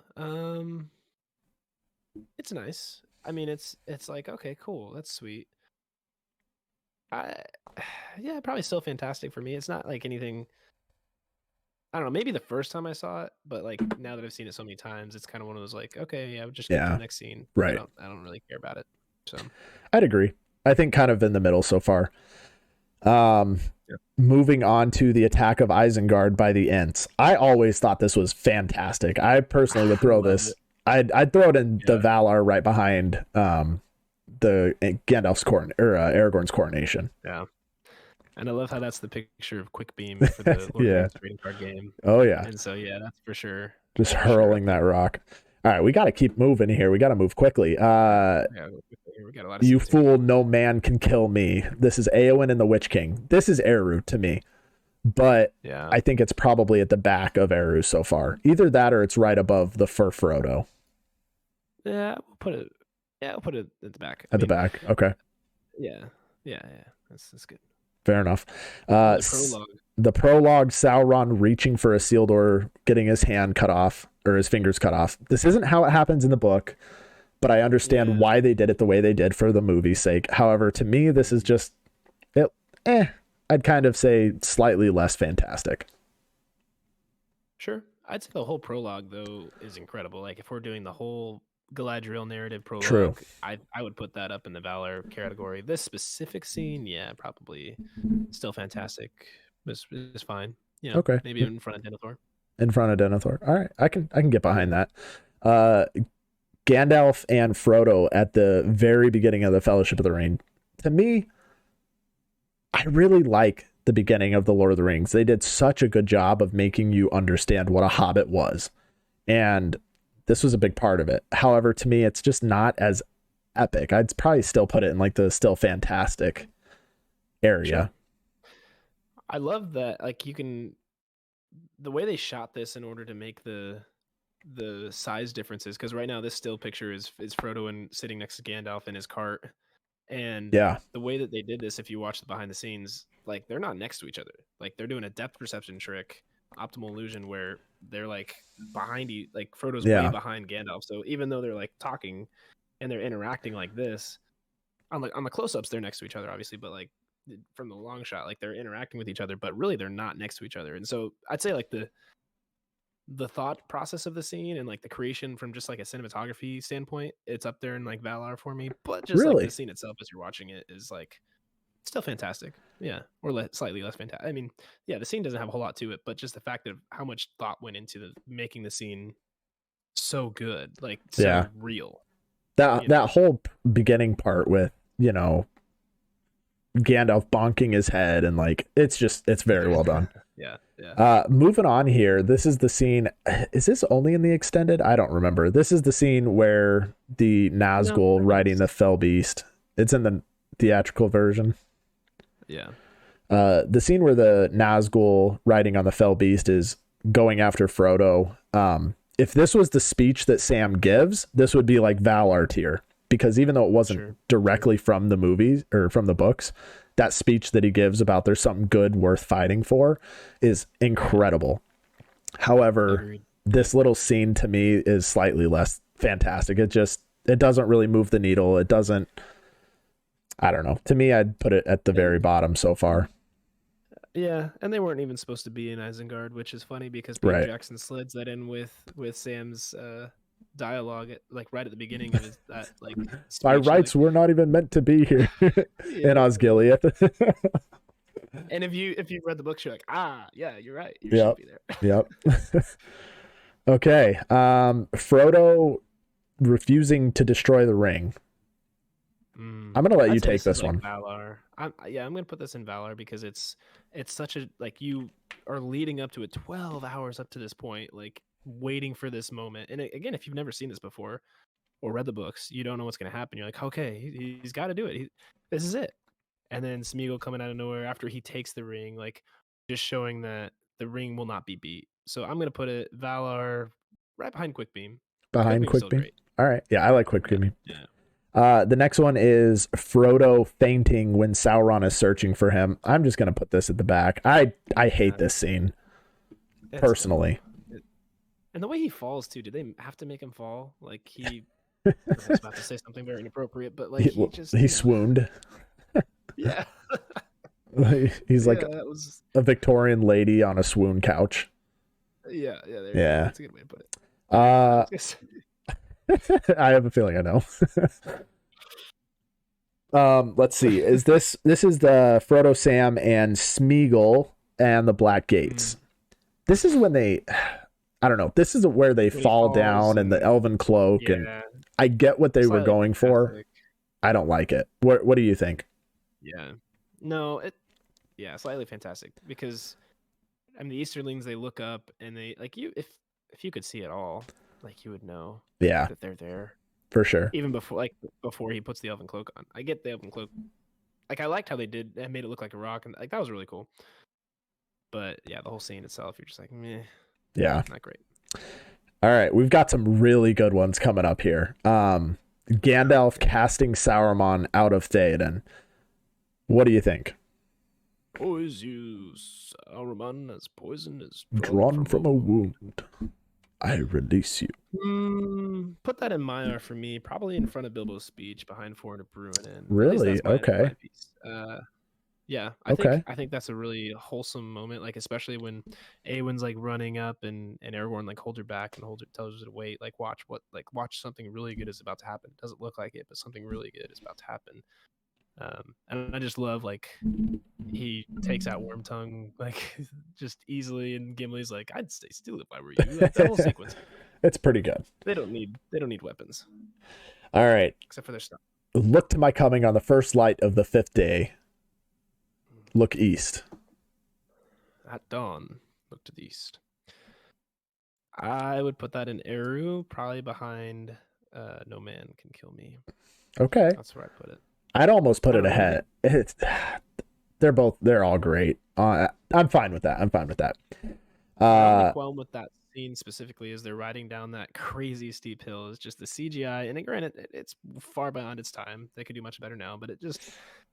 It's nice. I mean, it's like, okay, cool. That's sweet. Probably still fantastic for me. It's not like anything, I don't know, maybe the first time I saw it, but like now that I've seen it so many times, it's kind of one of those like, okay, yeah, just get to the next scene. Right. I don't really care about it. So I'd agree. I think kind of in the middle so far. Moving on to the attack of Isengard by the Ents. I always thought this was fantastic. I personally would throw this. I'd throw it in the Valar right behind the Gandalf's Aragorn's coronation. Yeah. And I love how that's the picture of Quick Beam for the Lord of the Rings trading card game. Oh yeah. And so that's for sure. Just hurling that rock. All right, we got to keep moving here. We got to move quickly. here. We got a lot of You scenes here. fool, no man can kill me. This is Eowyn and the Witch King. This is Eru to me. But Yeah. I think it's probably at the back of Eru so far. Either that or it's right above the Fur Frodo. Yeah, we'll put it. Yeah, we'll put it at the back. At the back. Okay. Yeah. That's good. Fair enough. The prologue. The prologue, Sauron reaching for a Isildur, getting his hand cut off or his fingers cut off. This isn't how it happens in the book, but I understand why they did it the way they did for the movie's sake. However, to me, this is just I'd kind of say slightly less fantastic. Sure. I'd say the whole prologue though is incredible. Like if we're doing the whole Galadriel narrative prologue, True. I would put that up in the Valor category. This specific scene, yeah, probably still fantastic. It's fine. You know, Okay. maybe in front of Denethor. In front of Denethor. All right, I can get behind that. Gandalf and Frodo at the very beginning of the Fellowship of the Ring. To me, I really like the beginning of the Lord of the Rings. They did such a good job of making you understand what a hobbit was. And this was a big part of it. However, to me, it's just not as epic. I'd probably still put it in like the still fantastic area. Sure. I love that. Like the way they shot this in order to make the size differences. Because right now this still picture is Frodo and sitting next to Gandalf in his cart. And the way that they did this, if you watch the behind the scenes, like they're not next to each other. Like they're doing a depth perception trick, optimal illusion, where they're like behind you, like Frodo's way behind Gandalf. So even though they're like talking and they're interacting like this, on the close-ups, they're next to each other, obviously, but like from the long shot, like they're interacting with each other, but really they're not next to each other. And so I'd say like the thought process of the scene and like the creation from just like a cinematography standpoint, it's up there in like Valar for me. But just like the scene itself as you're watching it is like still fantastic. Yeah. Or slightly less fantastic. I mean, yeah, the scene doesn't have a whole lot to it, but just the fact of how much thought went into making the scene so good, like so real. That whole beginning part with, you know, Gandalf bonking his head and like it's very well done. Yeah. Moving on here, this is the scene. Is this only in the extended? I don't remember. This is the scene where the Nazgul riding the Fell Beast. It's in the theatrical version. Yeah. The scene where the Nazgul riding on the Fell Beast is going after Frodo. If this was the speech that Sam gives, this would be like Valar tier, because even though it wasn't directly from the movies or from the books, that speech that he gives about there's something good worth fighting for is incredible. However, this little scene to me is slightly less fantastic. It doesn't really move the needle. It doesn't, I don't know. To me, I'd put it at the very bottom so far. Yeah, and they weren't even supposed to be in Isengard, which is funny because Peter Jackson slides that in with Sam's dialogue like right at the beginning of that like speech. By rights, we're not even meant to be here in Osgiliath. And if you've read the books, you're like, yeah, you're right. You should be there. Yep. Okay. Frodo refusing to destroy the ring. I'm gonna let you take this one. Valar. I'm gonna put this in Valar because it's such a like you are leading up to it 12 hours up to this point, like waiting for this moment. And again, if you've never seen this before or read the books, you don't know what's gonna happen. You're like, okay, he's got to do it. This is it. And then Smeagol coming out of nowhere after he takes the ring, like just showing that the ring will not be beat. So I'm gonna put it Valar right behind Quickbeam. Behind Quickbeam. All right. Yeah, I like Quickbeam. Yeah. The next one is Frodo fainting when Sauron is searching for him. I'm just gonna put this at the back. I hate this scene personally. And the way he falls too. Did they have to make him fall? Like he I was about to say something very inappropriate, but like he swooned. Yeah. He's like a Victorian lady on a swoon couch. Yeah. That's a good way to put it. I have a feeling I know. Let's see. This is the Frodo, Sam, and Smeagol and the Black Gates. This is when they, I don't know. This is where they fall down and the elven cloak, and I get what they were going for. I don't like it. What do you think? Yeah. No, slightly fantastic because I mean the Easterlings, they look up and they like you if you could see it all, like you would know that they're there. For sure. Even before he puts the elven cloak on. I get the elven cloak. Like I liked how they made it look like a rock, and like that was really cool. But yeah, the whole scene itself, you're just like, meh. Yeah. Not great. All right, we've got some really good ones coming up here. Gandalf casting Sauron out of Theoden. What do you think? Poison Sauron as poison is Drawn from a wound. I release you. Put that in Maiar for me, probably in front of Bilbo's speech behind Foreign of Bruin. Really? Okay. Yeah, I think that's a really wholesome moment, like especially when Awen's like running up and Aragorn like holds her back and tells her to wait, like watch something really good is about to happen. It doesn't look like it, but something really good is about to happen. And I just love like he takes out Wormtongue like just easily, and Gimli's like, I'd stay still if I were you. Like, the whole sequence. It's pretty good. They don't need weapons. All right. Except for their stuff. Look to my coming on the first light of the 5th day. Look east. At dawn, look to the east. I would put that in Eru, probably behind No Man Can Kill Me. Okay. That's where I put it. I'd almost put it ahead. They're all great. I'm fine with that. The only qualm with that scene specifically is they're riding down that crazy steep hill. It's just the CGI, and granted, it's far beyond its time. They could do much better now, but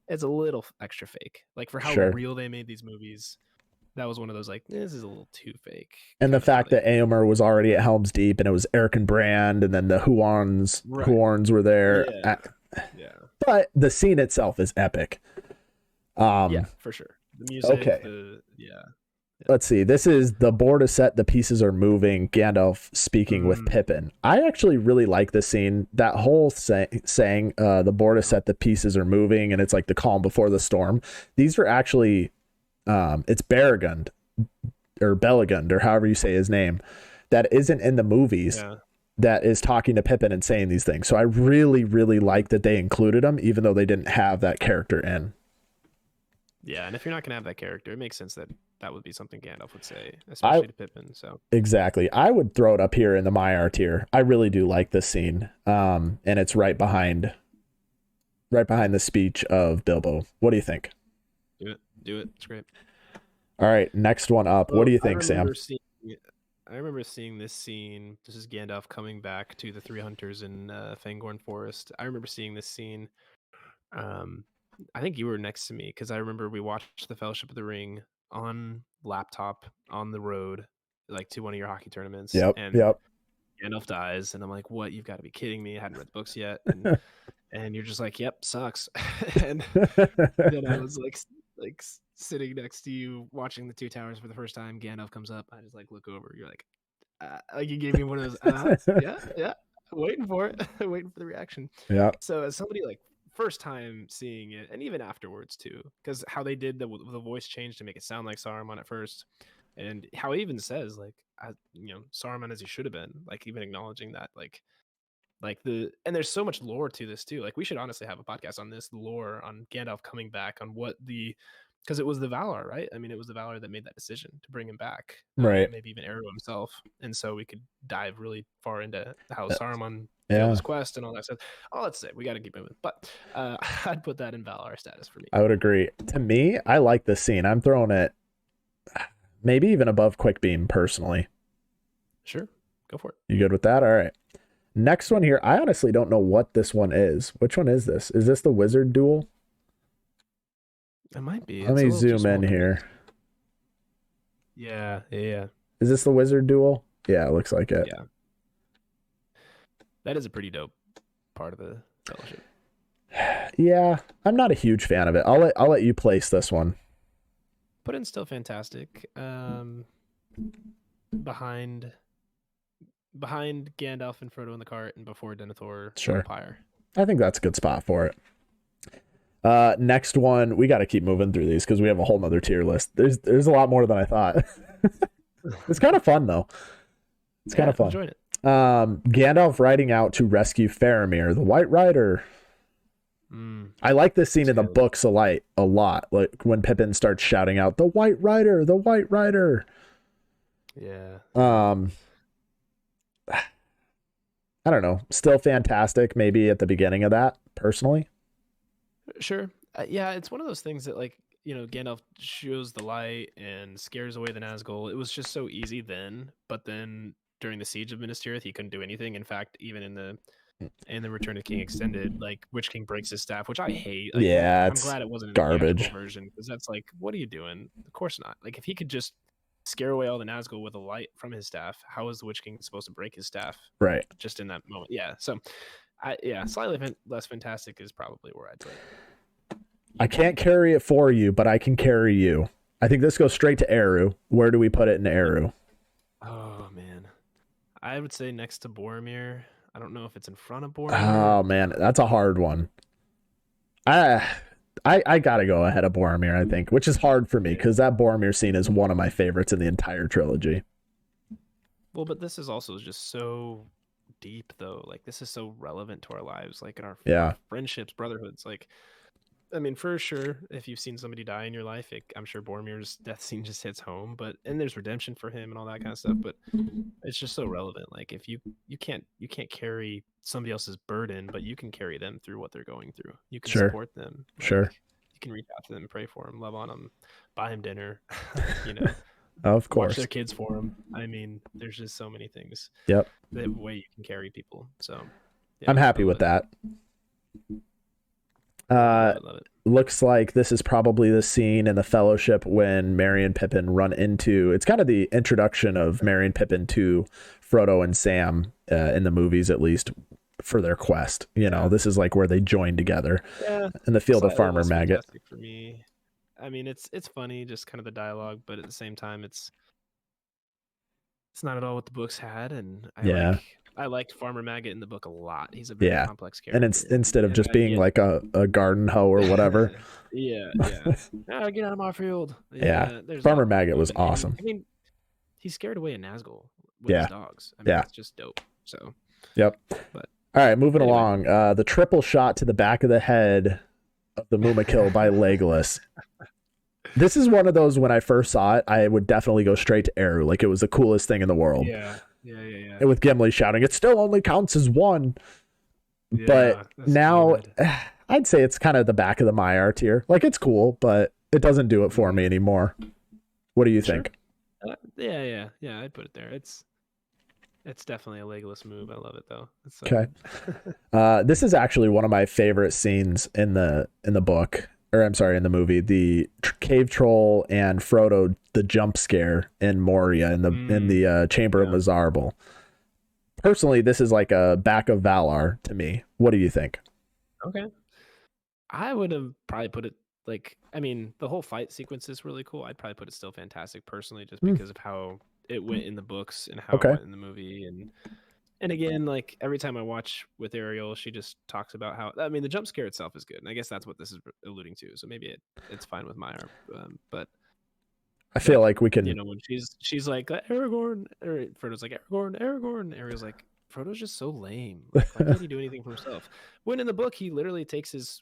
it's a little extra fake. Like for how real they made these movies, that was one of those like, this is a little too fake. And the fact that Éomer was already at Helm's Deep, and it was Eric and Brand, and then the Huarns were there. Yeah. But the scene itself is epic. Yeah, for sure. The music. Okay. Let's see. This is the board is set. The pieces are moving. Gandalf speaking with Pippin. I actually really like this scene. That whole saying, the board is set. The pieces are moving, and it's like the calm before the storm. These are actually, it's Beregund or Belegund or however you say his name. That isn't in the movies. Yeah. That is talking to Pippin and saying these things. So I really, really like that they included him, even though they didn't have that character in. Yeah, and if you're not going to have that character, it makes sense that would be something Gandalf would say, especially to Pippin. So exactly. I would throw it up here in the Maiar tier. I really do like this scene. And it's right behind the speech of Bilbo. What do you think? Do it. It's great. All right, next one up. What do you think, Sam? I remember seeing this scene. This is Gandalf coming back to the Three Hunters in Fangorn Forest. I remember seeing this scene. I think you were next to me because I remember we watched the Fellowship of the Ring on laptop on the road, like to one of your hockey tournaments. Yep. Gandalf dies, and I'm like, "What? You've got to be kidding me! I hadn't read the books yet." And you're just like, "Yep, sucks." And then I was like sitting next to you watching the Two Towers for the first time. Gandalf comes up. I just like look over. You're like you gave me one of those. Yeah. Waiting for it. Waiting for the reaction. Yeah. So as somebody like first time seeing it, and even afterwards too, because how they did the voice change to make it sound like Saruman at first, and how he even says like, Saruman as he should have been, like even acknowledging that, and there's so much lore to this too. Like we should honestly have a podcast on this lore on Gandalf coming back, on what because it was the Valar, right? I mean, it was the Valar that made that decision to bring him back, right? Maybe even Eru himself, and so we could dive really far into how Saruman failed his quest and all that stuff. Oh, let's say we got to keep moving, but I'd put that in Valar status for me. I would agree. To me, I like this scene. I'm throwing it maybe even above Quickbeam personally. Sure, go for it. You good with that? All right. Next one here. I honestly don't know what this one is. Which one is this? Is this the wizard duel? It might be. Let me zoom in here. Yeah. Is this the wizard duel? Yeah, it looks like it. Yeah. That is a pretty dope part of the Fellowship. Yeah, I'm not a huge fan of it. I'll let you place this one. But it's still fantastic. Behind Gandalf and Frodo in the cart, and before Denethor. Sure. Empire. I think that's a good spot for it. Next one, we got to keep moving through these because we have a whole nother tier list. There's a lot more than I thought. It's kind of fun though. It's kind of fun. Enjoyed it. Gandalf riding out to rescue Faramir, the White Rider. I like this scene in the books a lot. Like when Pippin starts shouting out, "The White Rider, the White Rider." Yeah. I don't know, still fantastic. Maybe at the beginning of that, personally. Sure. Yeah, it's one of those things that, like, Gandalf shows the light and scares away the Nazgul. It was just so easy then, but then during the siege of Minas Tirith, he couldn't do anything. In fact, even in the Return of King extended, like, Witch King breaks his staff, which I hate. Like, Yeah, I'm it's glad it wasn't in the garbage. theatrical version, because that's like, what are you doing? Of course not. Like, if he could just scare away all the Nazgul with a light from his staff, how is the Witch King supposed to break his staff? Right. Just in that moment. Yeah. So, slightly less fantastic is probably where I'd put it. I can't carry it for you, but I can carry you. I think this goes straight to Eru. Where do we put it in Eru? Oh man, I would say next to Boromir. I don't know if it's in front of Boromir. Oh man, that's a hard one. I gotta go ahead of Boromir, I think, which is hard for me because that Boromir scene is one of my favorites in the entire trilogy. Well, but this is also just so deep, though. Like, this is so relevant to our lives, like in our friendships, brotherhoods. Like, I mean, for sure, if you've seen somebody die in your life, I'm sure Boromir's death scene just hits home. And there's redemption for him and all that kind of stuff. But it's just so relevant. Like, if you can't carry somebody else's burden, but you can carry them through what they're going through. You can support them. Like, sure. You can reach out to them, pray for them, love on them, buy them dinner. Of course. Watch their kids for them. I mean, there's just so many things. Yep. The way you can carry people. So yeah, I'm happy with that. I love it. Looks like this is probably the scene in the Fellowship when Merry and Pippin run into. It's kind of the introduction of Merry and Pippin to Frodo and Sam in the movies, at least for their quest. This is like where they join together in the field of Farmer Maggot. For me, I mean, it's funny, just kind of the dialogue, but at the same time, it's not at all what the books had, and I liked Farmer Maggot in the book a lot. He's a very complex character. And it's instead of just being like a garden hoe or whatever. Get out of my field. Farmer Maggot was awesome. I mean, he scared away a Nazgul with his dogs. I mean, it's just dope. So. Yep. But all right, moving along. The triple shot to the back of the head of the Mumakil by Legolas. This is one of those, when I first saw it, I would definitely go straight to Eru. Like, it was the coolest thing in the world. Yeah. And with Gimli shouting, it still only counts as one. Yeah, but now, I'd say it's kind of the back of the Maiar tier. Like, it's cool, but it doesn't do it for me anymore. What do you think? Yeah, I'd put it there. It's definitely a Legolas move. I love it, though. Okay. This is actually one of my favorite scenes in the book. Or I'm sorry, in the movie, the cave troll and Frodo, the jump scare in Moria in the Chamber of Mizarble. Personally, this is like a back of Valar to me. What do you think? Okay. I would have probably put it like, I mean, the whole fight sequence is really cool. I'd probably put it still fantastic personally, just because of how it went in the books and how it went in the movie. And again, like, every time I watch with Ariel, she just talks about how, I mean, the jump scare itself is good. And I guess that's what this is alluding to. So maybe it's fine with Maiar. But I feel like we can, when she's like, Aragorn, or Frodo's like, Aragorn. Ariel's like, Frodo's just so lame. Like, why can't he do anything for himself? When in the book, he literally takes his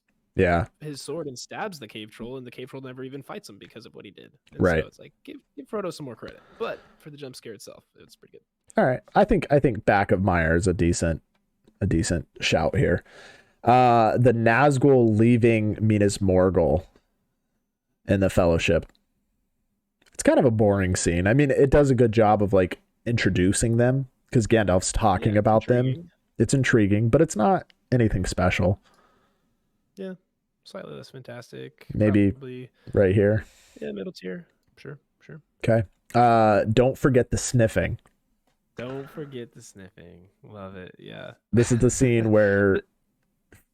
sword and stabs the cave troll, and the cave troll never even fights him because of what he did. And so it's like, give Frodo some more credit. But for the jump scare itself, it's pretty good. All right. I think back of Maiar is a decent shout here. The Nazgul leaving Minas Morgul in the Fellowship. It's kind of a boring scene. I mean, it does a good job of like introducing them because Gandalf's talking about them. It's intriguing, but it's not anything special. Yeah. Slightly less fantastic. Maybe probably right here. Yeah, middle tier. Sure. Okay. Don't forget the sniffing. Don't forget the sniffing. Love it. Yeah. This is the scene where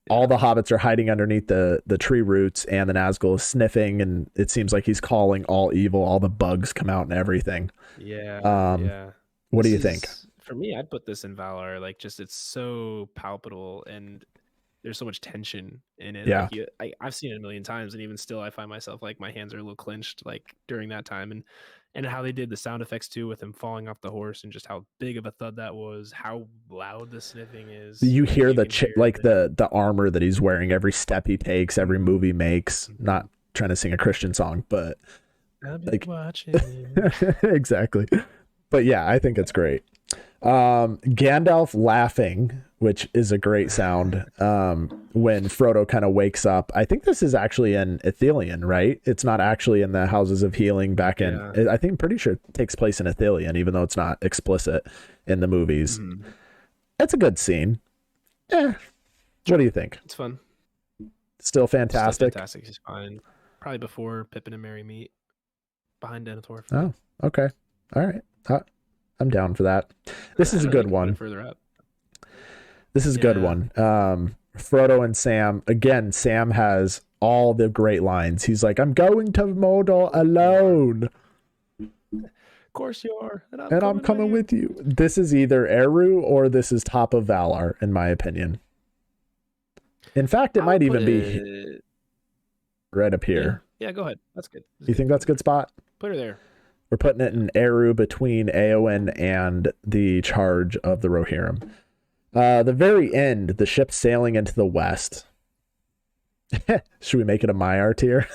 all the hobbits are hiding underneath the tree roots, and the Nazgul is sniffing, and it seems like he's calling all evil. All the bugs come out and everything. Yeah. What do you think? For me, I'd put this in Valar. Like, just, it's so palpable, and there's so much tension in it. Yeah. Like, I've seen it a million times, and even still, I find myself like my hands are a little clenched like during that time, and how they did the sound effects too with him falling off the horse, and just how big of a thud that was, how loud the sniffing is. You hear the armor that he's wearing every step he takes, every move he makes. Not trying to sing a Christian song, but I've been watching. Exactly. But yeah, I think it's great. Gandalf laughing, which is a great sound when Frodo kind of wakes up. I think this is actually in Ithilien, right? It's not actually in the Houses of Healing back in. I think I'm pretty sure it takes place in Ithilien, even though it's not explicit in the movies. It's a good scene. What do you think? It's fun. Still fantastic. Still fantastic. He's fine. Probably before Pippin and Merry meet. Behind Denethor. Oh, okay. All right. I'm down for that. This is a good one. Further up. This is a good one. Frodo and Sam. Again, Sam has all the great lines. He's like, I'm going to Mordor alone. Of course you are. And I'm coming with you. This is either Eru or this is Top of Valar, in my opinion. In fact, it might even be right up here. Yeah, go ahead. That's good. You think that's a good spot? Put her there. We're putting it in Eru between Eowyn and the charge of the Rohirrim. The very end, the ship sailing into the west. Should we make it a Maiar tier?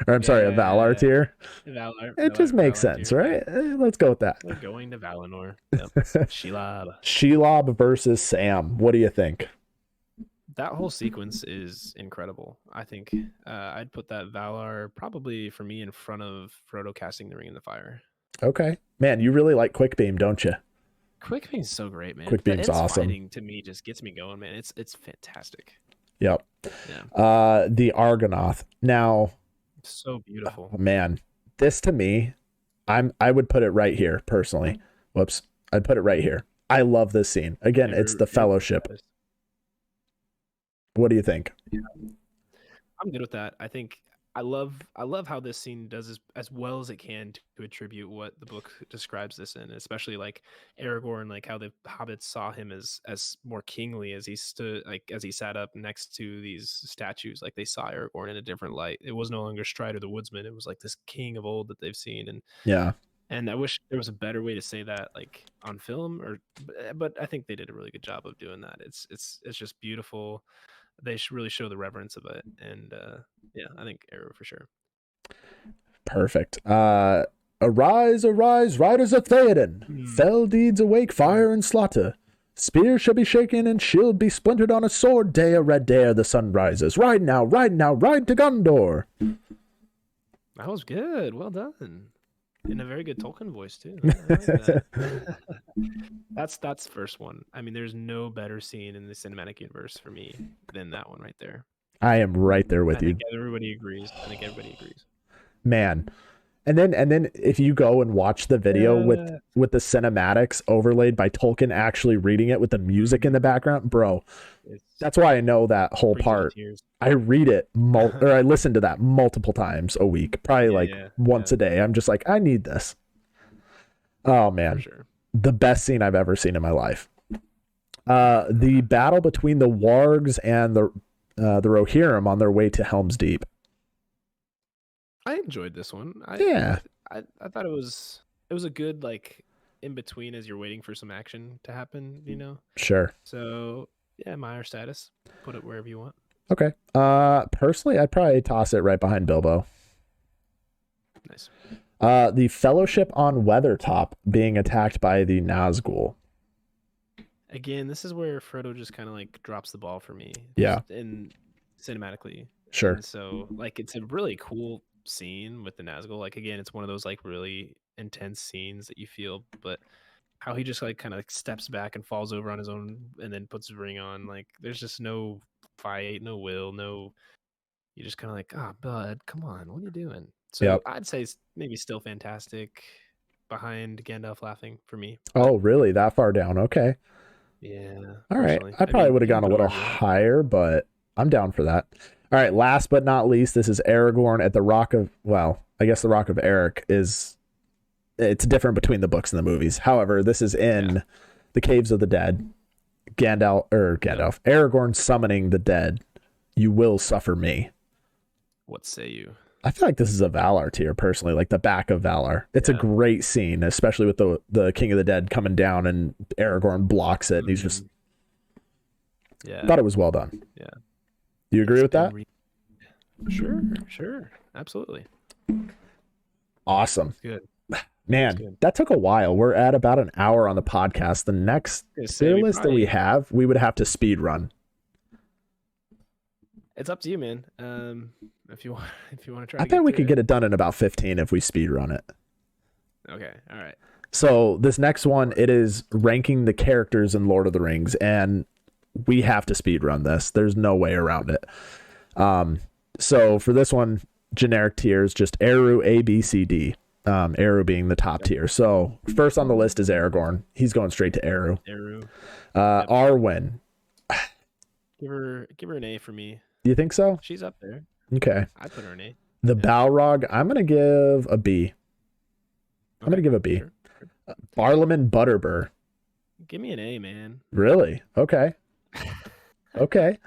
Or I'm sorry, a Valar tier? It just makes sense, right? Let's go with that. We're going to Valinor. Yep. Shelob. Shelob versus Sam. What do you think? That whole sequence is incredible. I think I'd put that Valar probably for me in front of Frodo casting the ring in the fire. Okay. Man, you really like Quickbeam, don't you? Quickbeam's so great, man. Quickbeam's awesome. Fighting to me just gets me going, man. It's fantastic. Yep. Yeah. The Argonath. Now, so beautiful. Man, this to me, I would put it right here personally. Whoops. I'd put it right here. I love this scene. Again, it's the Fellowship. What do you think? Yeah. I'm good with that. I think I love how this scene does as well as it can to attribute what the book describes this in, especially like Aragorn, like how the hobbits saw him as more kingly as he stood, like as he sat up next to these statues, like they saw Aragorn in a different light. It was no longer Strider the Woodsman. It was like this king of old that they've seen. And I wish there was a better way to say that, like on film, but I think they did a really good job of doing that. It's just beautiful. They should really show the reverence of it, and I think Arrow for sure. Perfect. Arise, arise, riders of Theoden! Fell deeds awake, fire and slaughter. Spear shall be shaken and shield be splintered on a sword. Day a red day ere the sun rises. Ride now, ride to Gondor. That was good. Well done. In a very good Tolkien voice too. I like that. That's first one. I mean, there's no better scene in the cinematic universe for me than that one right there. I am right there with you. I think everybody agrees. Man. And then if you go and watch the video with the cinematics overlaid by Tolkien actually reading it with the music in the background, bro, that's why I know that whole part. I read it or I listen to that multiple times a week, probably once a day. I'm just like, I need this. Oh man, sure. The best scene I've ever seen in my life. The battle between the wargs and the Rohirrim on their way to Helm's Deep. I enjoyed this one. I thought it was a good like in between as you're waiting for some action to happen, you know. Sure. So Maiar status. Put it wherever you want. Okay. Personally, I'd probably toss it right behind Bilbo. Nice. The Fellowship on Weathertop being attacked by the Nazgul. Again, this is where Frodo just kind of like drops the ball for me. Yeah. And cinematically. Sure. And so like it's a really cool scene with the Nazgul. Like again, it's one of those like really intense scenes that you feel, but how he just like kind of like steps back and falls over on his own and then puts his ring on. Like there's just no fight, no will, no. You just kind of like, bud, come on, what are you doing? So I'd say maybe still fantastic behind Gandalf laughing for me. Oh, really? That far down? Okay. Yeah. All right. I probably would have gone a little higher, but I'm down for that. All right. Last but not least, this is Aragorn at the Rock of, I guess the Rock of Eric it's different between the books and the movies. However, this is in the Caves of the Dead. Aragorn summoning the dead. You will suffer me. What say you? I feel like this is a Valar tier, personally, like the back of Valar. It's a great scene, especially with the King of the Dead coming down and Aragorn blocks it. And he's just... thought it was well done. Yeah. Do you agree with that? Sure. Absolutely. Awesome. Good. Man, that took a while. We're at about an hour on the podcast. The next tier list that we have, we would have to speed run. It's up to you, man. If you want to try. I think we could get it done in about 15 if we speed run it. Okay, all right. So this next one, it is ranking the characters in Lord of the Rings, and we have to speed run this. There's no way around it. So for this one, generic tiers, just Eru, A, B, C, D. Eru being the top tier. So first on the list is Aragorn. He's going straight to Eru. Arwen. Give her an A for me. You think so? She's up there. Okay. I put her an A. The Balrog, I'm gonna give a B. I'm gonna give a B. Sure. Barlaman Butterbur. Give me an A, man. Really? Okay. Okay.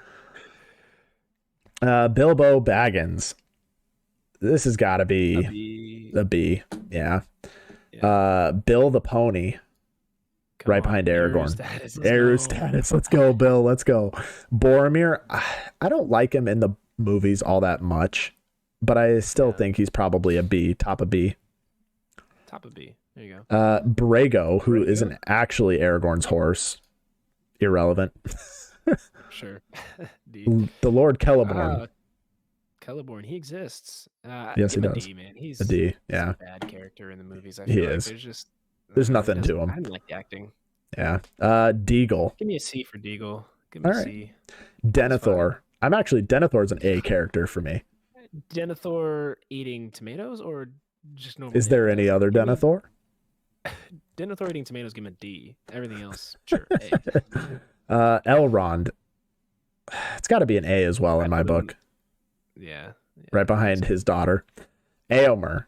Bilbo Baggins. This has got to be a B. Yeah. Bill the Pony. Right behind Aragorn. Eru status. Let's go, Bill. Let's go. Boromir. I don't like him in the movies all that much, but I still think he's probably a B. Top of B. Top of B. There you go. Brago, who isn't actually Aragorn's horse. Irrelevant. Sure. The Lord Celeborn. Celeborn, he exists. Yes, he does. D, man. He's a D. Yeah. A bad character in the movies. I feel like there's nothing to him. I didn't like the acting. Yeah. Deagle. Give me a C for Deagle. Give me a C. Denethor. Denethor's an A character for me. Denethor eating tomatoes or just normal? Is there any other Denethor? Denethor eating tomatoes, give him a D. Everything else, sure, A. Elrond. It's got to be an A as well in my book. Yeah. Right behind his daughter. Éomer.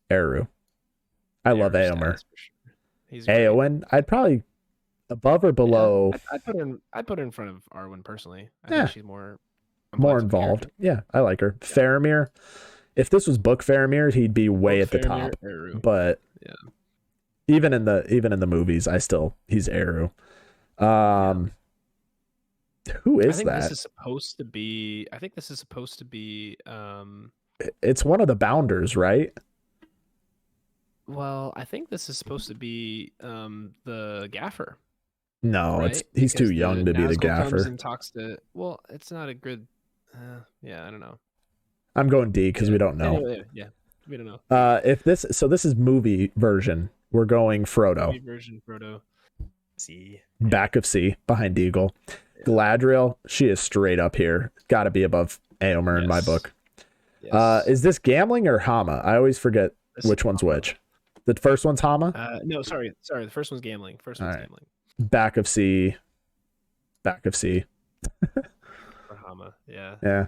Eru. I love Éomer. He's Éowyn. I'd probably above or below. Yeah, I'd put her in front of Arwen personally. I think she's more involved. Yeah, I like her. Yeah. Faramir. If this was book Faramir, he'd be way at the top. Eru. But even in the movies, he's Eru. Who is that? This is supposed to be. I think this is supposed to be. It's one of the Bounders, right? Well, I think this is supposed to be the Gaffer. No, right? He's too young to be the Gaffer. Comes and talks to. Well, it's not a good. I don't know. I'm going D because we don't know. Anyway, we don't know. This is movie version. We're going Frodo. Movie version Frodo. C. Back of C behind Deagle. Galadriel, she is straight up here. Got to be above Éomer in my book. Yes. Is this Gambling or Hama? I always forget which one's which. The first one's Hama? No, sorry. The first one's Gambling. Gambling. Back of C. Or Hama, yeah. Yeah.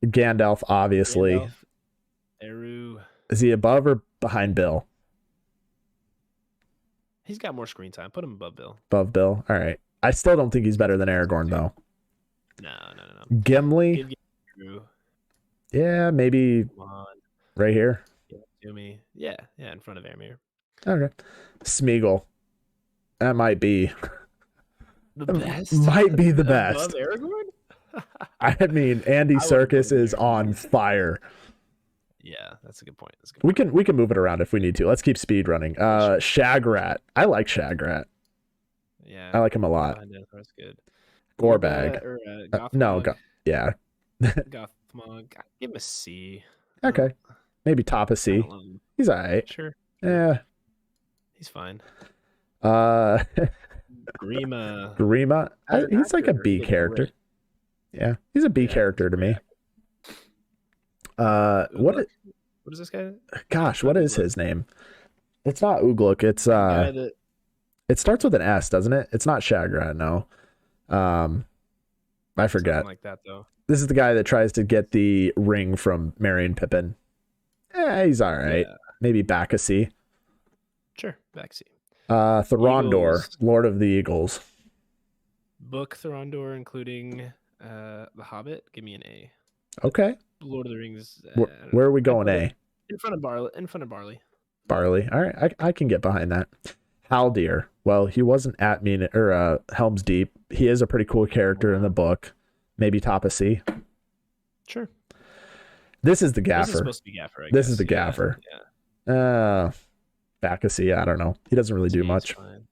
Gandalf, obviously. Eru. Is he above or behind Bill? He's got more screen time. Put him above Bill. Above Bill? All right. I still don't think he's better than Aragorn, though. No. Gimli? Yeah, maybe right here. To me. Yeah, in front of Éomer. Okay. Smeagol. That might be the best. Might be the best. Above Aragorn? I mean, Andy Serkis is on fire. Yeah, that's a good point. We can move it around if we need to. Let's keep speed running. Shagrat. I like Shagrat. Yeah, I like him a lot. That's good. Gorbag. Yeah. Gothmog. Give him a C. Okay. Maybe top of C. He's all right. Sure. Yeah. He's fine. Grima. He's like a B character. Yeah, he's a B character to me. What is this guy? Gosh, what is his name? It's not Ugluk. It's it starts with an S, doesn't it? It's not Shagrat, no. I forget. Something like that though. This is the guy that tries to get the ring from Merry and Pippin. He's all right. Yeah. Maybe back a C. Sure, back C. Thorondor, Eagles. Lord of the Eagles. Book Thorondor, including The Hobbit. Give me an A. Okay. Lord of the Rings. Where are we going? A. In front of Barley. Barley. All right, I can get behind that. Haldir. Well, he wasn't at Helm's Deep. He is a pretty cool character in the book. Maybe top of C. Sure. This is the Gaffer. This is supposed to be Gaffer. This is the Gaffer. Yeah. Back of C, I don't know. He doesn't really do C's much. fine.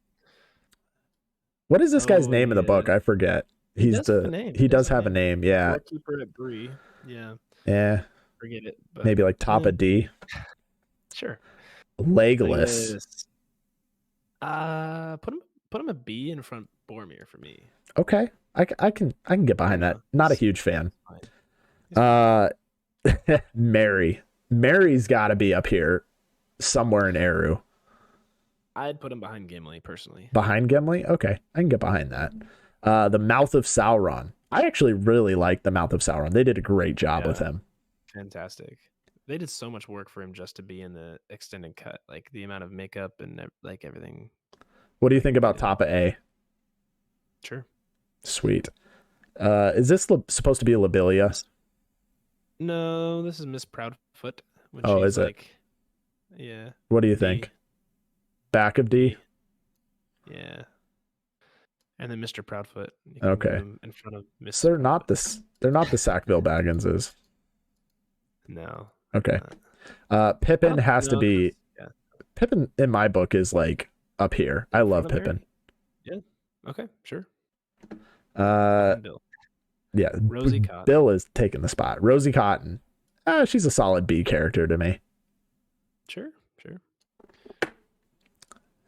What is this guy's Oh, name in the book? yeah. I forget. He does have a name. He does have a name, yeah. Doorkeeper at Bree. Yeah. Yeah. Forget it. But Maybe like top of D. Sure. Legolas. Put him a B in front Boromir for me. Okay. I can get behind that. Not a huge fan. Mary. Mary's got to be up here somewhere in Eru. I'd put him behind Gimli personally. Behind Gimli? Okay. I can get behind that. The Mouth of Sauron. I actually really like the Mouth of Sauron. They did a great job with him. Fantastic. They did so much work for him just to be in the extended cut, like the amount of makeup and like everything. What do you think about top of A? Sure. Sweet. Is this supposed to be Lobelia? No, this is Miss Proudfoot. Oh, is it? Yeah. What do you think? Back of D? Yeah. And then Mr. Proudfoot. Okay. In front of Mr. So they're not the Sackville Bagginses. No. Okay. Pippin has to be. Yeah. Pippin in my book is like up here. I love Pippin. Yeah. Okay. Sure. Bill. Yeah. Rosie Cotton. Bill is taking the spot. Rosie Cotton. She's a solid B character to me. Sure.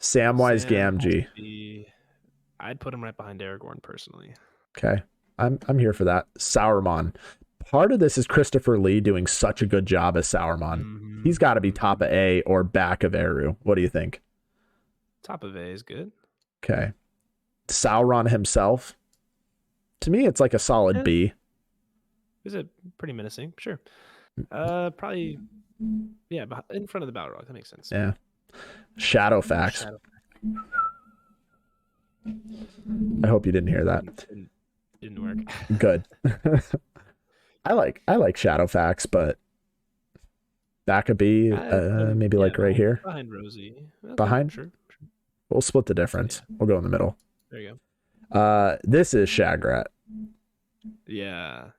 Samwise Gamgee. I'd put him right behind Aragorn personally. Okay. I'm here for that. Sauron. Part of this is Christopher Lee doing such a good job as Sauron. Mm-hmm. He's got to be top of A or back of Eru. What do you think? Top of A is good. Okay. Sauron himself. To me, it's like a solid B. Is it pretty menacing? Sure. Probably, yeah, in front of the Balrog. That makes sense. Yeah. Shadowfax. I hope you didn't hear that. Didn't work. Good. I like Shadowfax, but back a B, maybe like right here. Behind Rosie. Okay, behind? Sure. We'll split the difference. Yeah. We'll go in the middle. There you go. This is Shagrat. Yeah.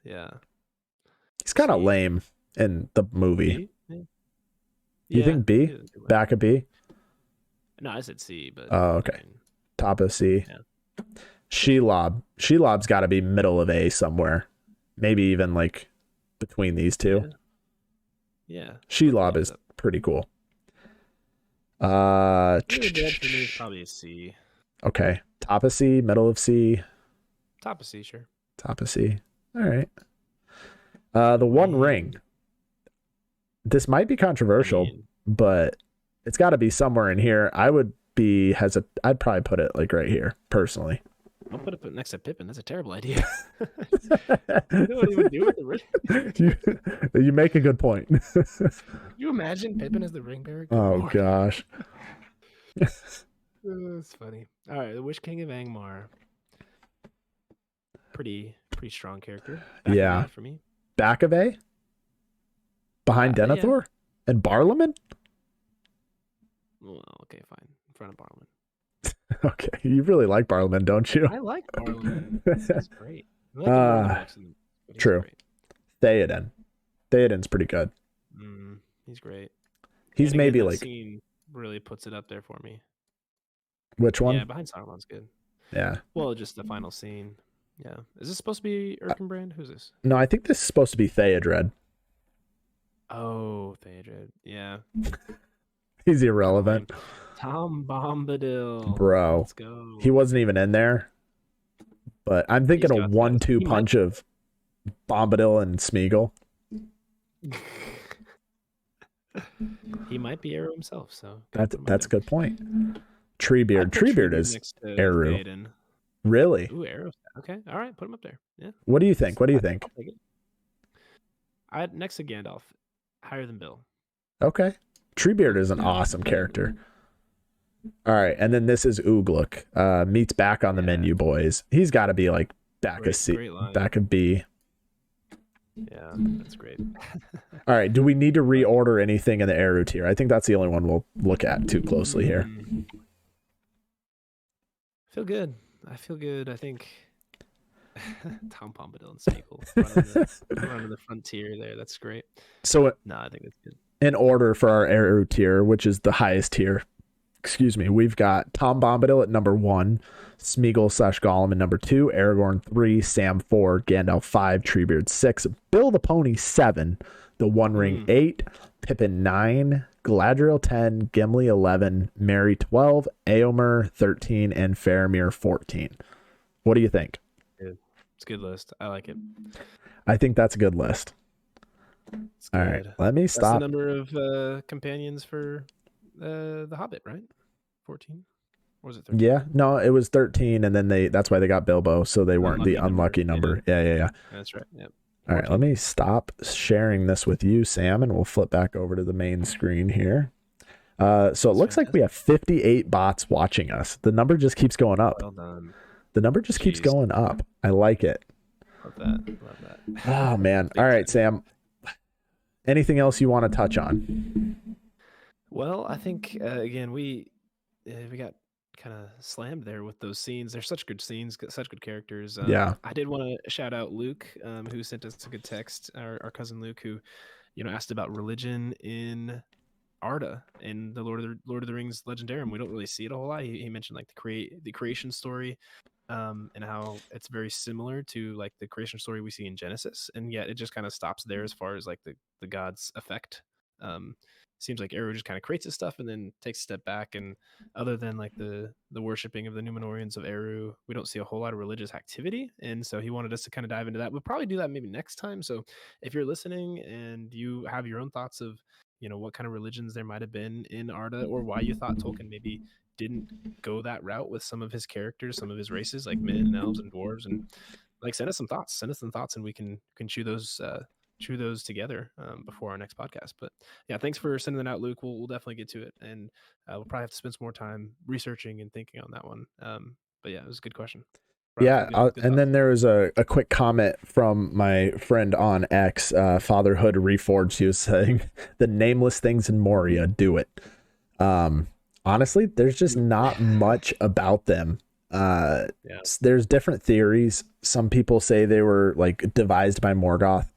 He's kind of lame in the movie. B? Yeah. You think B? Back of B? No, I said C, but okay. I mean, top of C. Yeah. Shelob. Shelob's got to be middle of A somewhere. Maybe even like between these two. Yeah. Shelob is pretty cool. For me, probably a C. Okay. Top of C, middle of C. Top of C, sure. Top of C. All right. The One Ring. This might be controversial, but it's got to be somewhere in here. I would be I'd probably put it like right here, personally. I'll put it next to Pippin. That's a terrible idea. You know what he would do with the ring? You make a good point. Can you imagine Pippin as the ring bearer? Oh, gosh. That's funny. All right, the Witch King of Angmar. Pretty strong character. Yeah. For me. Back of A? Behind Denethor? Yeah. And Barlaman? Well, okay, fine. In front of Barlaman. Okay, you really like Barlaman, don't you? I like Barlaman. That's great. True. Great. Theoden. Theoden's pretty good. He's great. He's maybe like. Scene really puts it up there for me. Which one? Yeah, behind Saruman's good. Yeah. Well, just the final scene. Yeah. Is this supposed to be Erkenbrand? Who's this? No, I think this is supposed to be Theodred. Oh, Theodred. Yeah. He's irrelevant. Tom Bombadil. Bro. Let's go. He wasn't even in there. But I'm thinking a 1-2 punch of Bombadil and Smeagol. He might be Eru himself, so that's a good point. Treebeard. Treebeard is Eru. Really? Ooh, Eru. Okay. All right. Put him up there. Yeah. What do you think? Next to Gandalf. Higher than Bill. Okay. Treebeard is an awesome character. All right. And then this is Ugluk. Meat's back on the menu, boys. He's got to be like back of C, back of B. Yeah, that's great. All right. Do we need to reorder anything in the Eru tier? I think that's the only one we'll look at too closely here. I feel good. I think Tom Bombadil and Smeagol run to the frontier there. That's great. So no, I think that's good. in order for our Eru tier, which is the highest tier, excuse me, we've got Tom Bombadil at number 1, Smeagol / Gollum at number 2, Aragorn 3, Sam 4, Gandalf 5, Treebeard 6, Bill the Pony 7, the One Ring 8, Pippin 9, Galadriel 10, Gimli 11, Merry 12, Éomer 13, and Faramir 14. What do you think? It's a good list. I like it. I think that's a good list. All right, let me stop. That's the number of companions for the Hobbit, right? 14? Or was it 13? Yeah, no, it was 13, and then that's why they got Bilbo, so they weren't the unlucky number. Yeah. That's right. Yep. All right, let me stop sharing this with you, Sam, and we'll flip back over to the main screen here. So it looks like we have 58 bots watching us. The number just keeps going up. Well done. The number just keeps going up. I like it. Love that. Oh, man. All right, Sam. Anything else you want to touch on? Well, I think, again, we got kind of slammed there with those scenes. They're such good scenes, such good characters. Yeah. I did want to shout out Luke, who sent us a good text, our cousin Luke, who, asked about religion in Arda in the Lord of the Rings Legendarium. We don't really see it a whole lot. He mentioned like the creation story, and how it's very similar to like the creation story we see in Genesis, and yet it just kind of stops there as far as like the gods effect. Seems like Eru just kind of creates his stuff and then takes a step back, and other than like the worshiping of the Númenóreans of Eru, we don't see a whole lot of religious activity. And so he wanted us to kind of dive into that. We'll probably do that maybe next time. So if you're listening and you have your own thoughts of what kind of religions there might have been in Arda, or why you thought Tolkien maybe didn't go that route with some of his characters, some of his races, like men and elves and dwarves, and like send us some thoughts, and we can chew those together before our next podcast. But yeah, thanks for sending that out, Luke. We'll definitely get to it, and we'll probably have to spend some more time researching and thinking on that one. But yeah, it was a good question. Yeah, and then there was a quick comment from my friend on X, Fatherhood Reforged. He was saying, the nameless things in Moria, do it. Honestly, there's just not much about them. There's different theories. Some people say they were like devised by Morgoth.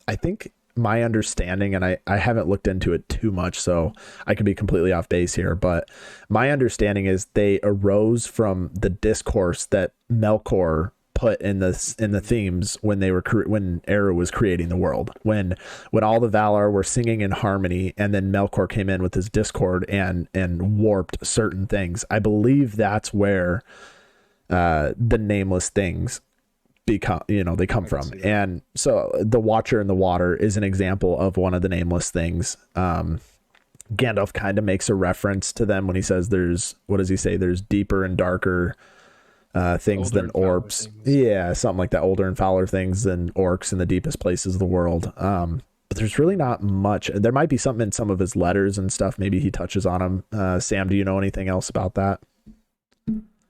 I think my understanding, and I haven't looked into it too much, so I could be completely off base here, but my understanding is they arose from the discourse that Melkor put in the themes when when Eru was creating the world, when all the Valar were singing in harmony, and then Melkor came in with his discord and warped certain things. I believe that's where the nameless things they come from. And so the Watcher in the Water is an example of one of the nameless things. Gandalf kind of makes a reference to them when he says there's deeper and darker things than orcs. Yeah, something like that. Older and fouler things than orcs in the deepest places of the world. But there's really not much. There might be something in some of his letters and stuff. Maybe he touches on them. Sam, do you know anything else about that?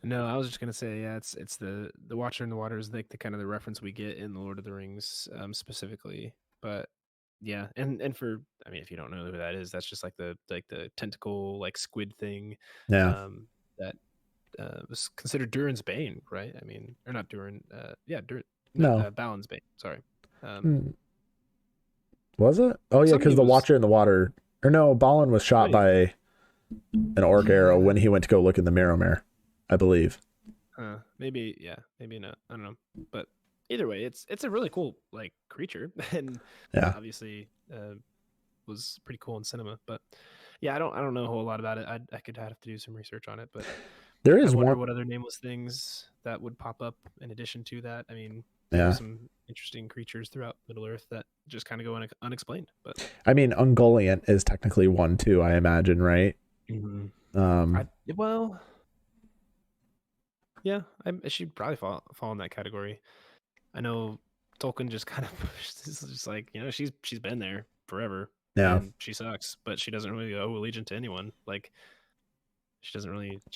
No, I was just gonna say, yeah, it's the Watcher in the Water is like the kind of the reference we get in the Lord of the Rings, specifically. But yeah, and for, I mean, if you don't know who that is, that's just like the tentacle like squid thing. Yeah. That was considered Durin's bane, right? I mean, or not Durin. Balin's bane. Sorry. Was it? Oh yeah, because the Watcher in the Water, or no, Balin was shot by an orc arrow when he went to go look in the Mirror, I believe. Maybe, yeah, maybe not. I don't know. But either way, it's a really cool like creature, and obviously was pretty cool in cinema. But yeah, I don't know a whole lot about it. I could have to do some research on it. But there is what other nameless things that would pop up in addition to that. I mean, there's some interesting creatures throughout Middle Earth that just kind of go unexplained. But I mean, Ungoliant is technically one too, I imagine, right? Mm-hmm. Yeah, she probably fall in that category. I know Tolkien just kind of pushed. This is just like, she's been there forever. Yeah, and she sucks, but she doesn't really owe allegiance to anyone. Like, she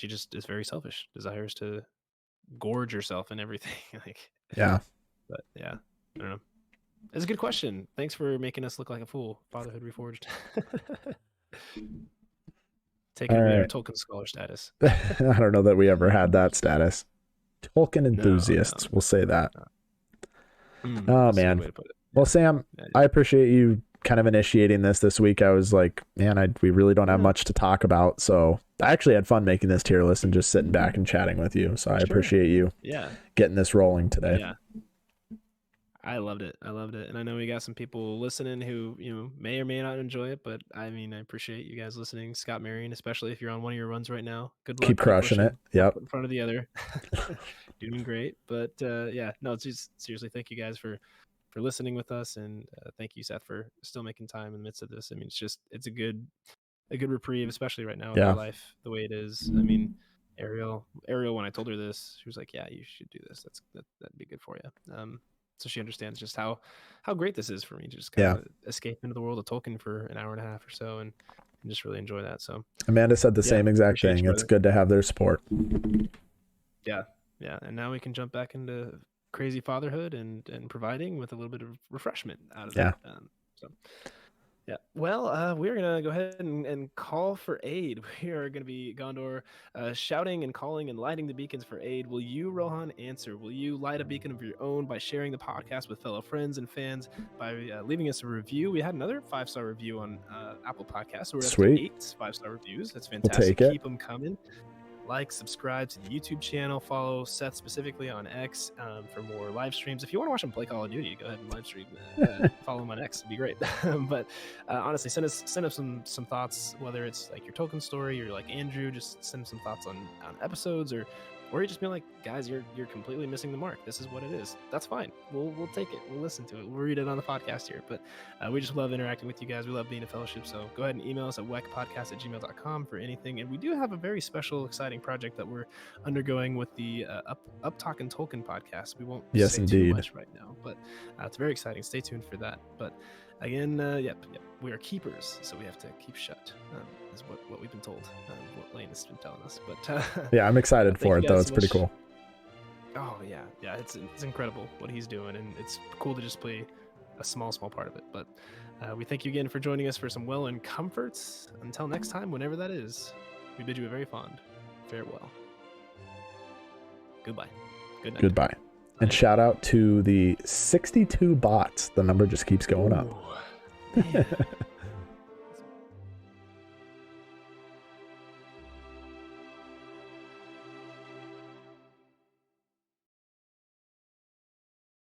just is very selfish. Desires to gorge herself and everything. Like, yeah. But yeah, I don't know. It's a good question. Thanks for making us look like a fool. Fatherhood Reforged. Taking away our Tolkien scholar status. I don't know that we ever had that status. Tolkien enthusiasts, we'll say that. Oh man. Well, Sam, I appreciate you kind of initiating this week, I was like, man, we really don't have much to talk about. So I actually had fun making this tier list and just sitting back and chatting with you. So I appreciate you getting this rolling today. Yeah. I loved it. And I know we got some people listening who, may or may not enjoy it, but I mean, I appreciate you guys listening. Scott Marion, especially if you're on one of your runs right now. Good luck. Keep crushing it. Yep. In front of the other. Doing great. But it's just seriously, thank you guys for listening with us. And thank you, Seth, for still making time in the midst of this. I mean, it's a good reprieve, especially right now in our life, the way it is. I mean, Ariel, when I told her this, she was like, yeah, you should do this. That'd be good for you. So she understands just how great this is for me to just kind of escape into the world of Tolkien for an hour and a half or so and just really enjoy that. So Amanda said the same exact thing. It's good to have their support. Yeah. And now we can jump back into crazy fatherhood and providing with a little bit of refreshment out of it. Yeah. Well, we're going to go ahead and call for aid. We are going to be Gondor shouting and calling and lighting the beacons for aid. Will you, Rohan, answer? Will you light a beacon of your own by sharing the podcast with fellow friends and fans, by leaving us a review? We had another 5-star review on Apple Podcasts. So we're up to 8 5-star reviews. That's fantastic. We'll take it. Keep them coming. Like, subscribe to the YouTube channel, follow Seth specifically on X for more live streams. If you want to watch him play Call of Duty, go ahead and live stream. Follow him on X; it'd be great. But honestly, send us some thoughts. Whether it's like your Tolkien story, or like Andrew, just send some thoughts on episodes, or you just be like, guys, you're completely missing the mark. This is what it is. That's fine. We'll take it. We'll listen to it. We'll read it on the podcast here. But we just love interacting with you guys. We love being a fellowship. So go ahead and email us at wecpodcast@gmail.com for anything. And we do have a very special, exciting project that we're undergoing with the Up Talkin' Tolkien podcast. We won't say too much right now, but it's very exciting. Stay tuned for that. But again, we are keepers, so we have to keep shut. Is what we've been told. What Lane has been telling us. But yeah, I'm excited for it though. It's pretty cool. Oh yeah, it's incredible what he's doing, and it's cool to just play a small part of it. But we thank you again for joining us for some well-earned comforts. Until next time, whenever that is, we bid you a very fond farewell. Goodbye. Good night. Goodbye. And shout out to the 62 bots. The number just keeps going up.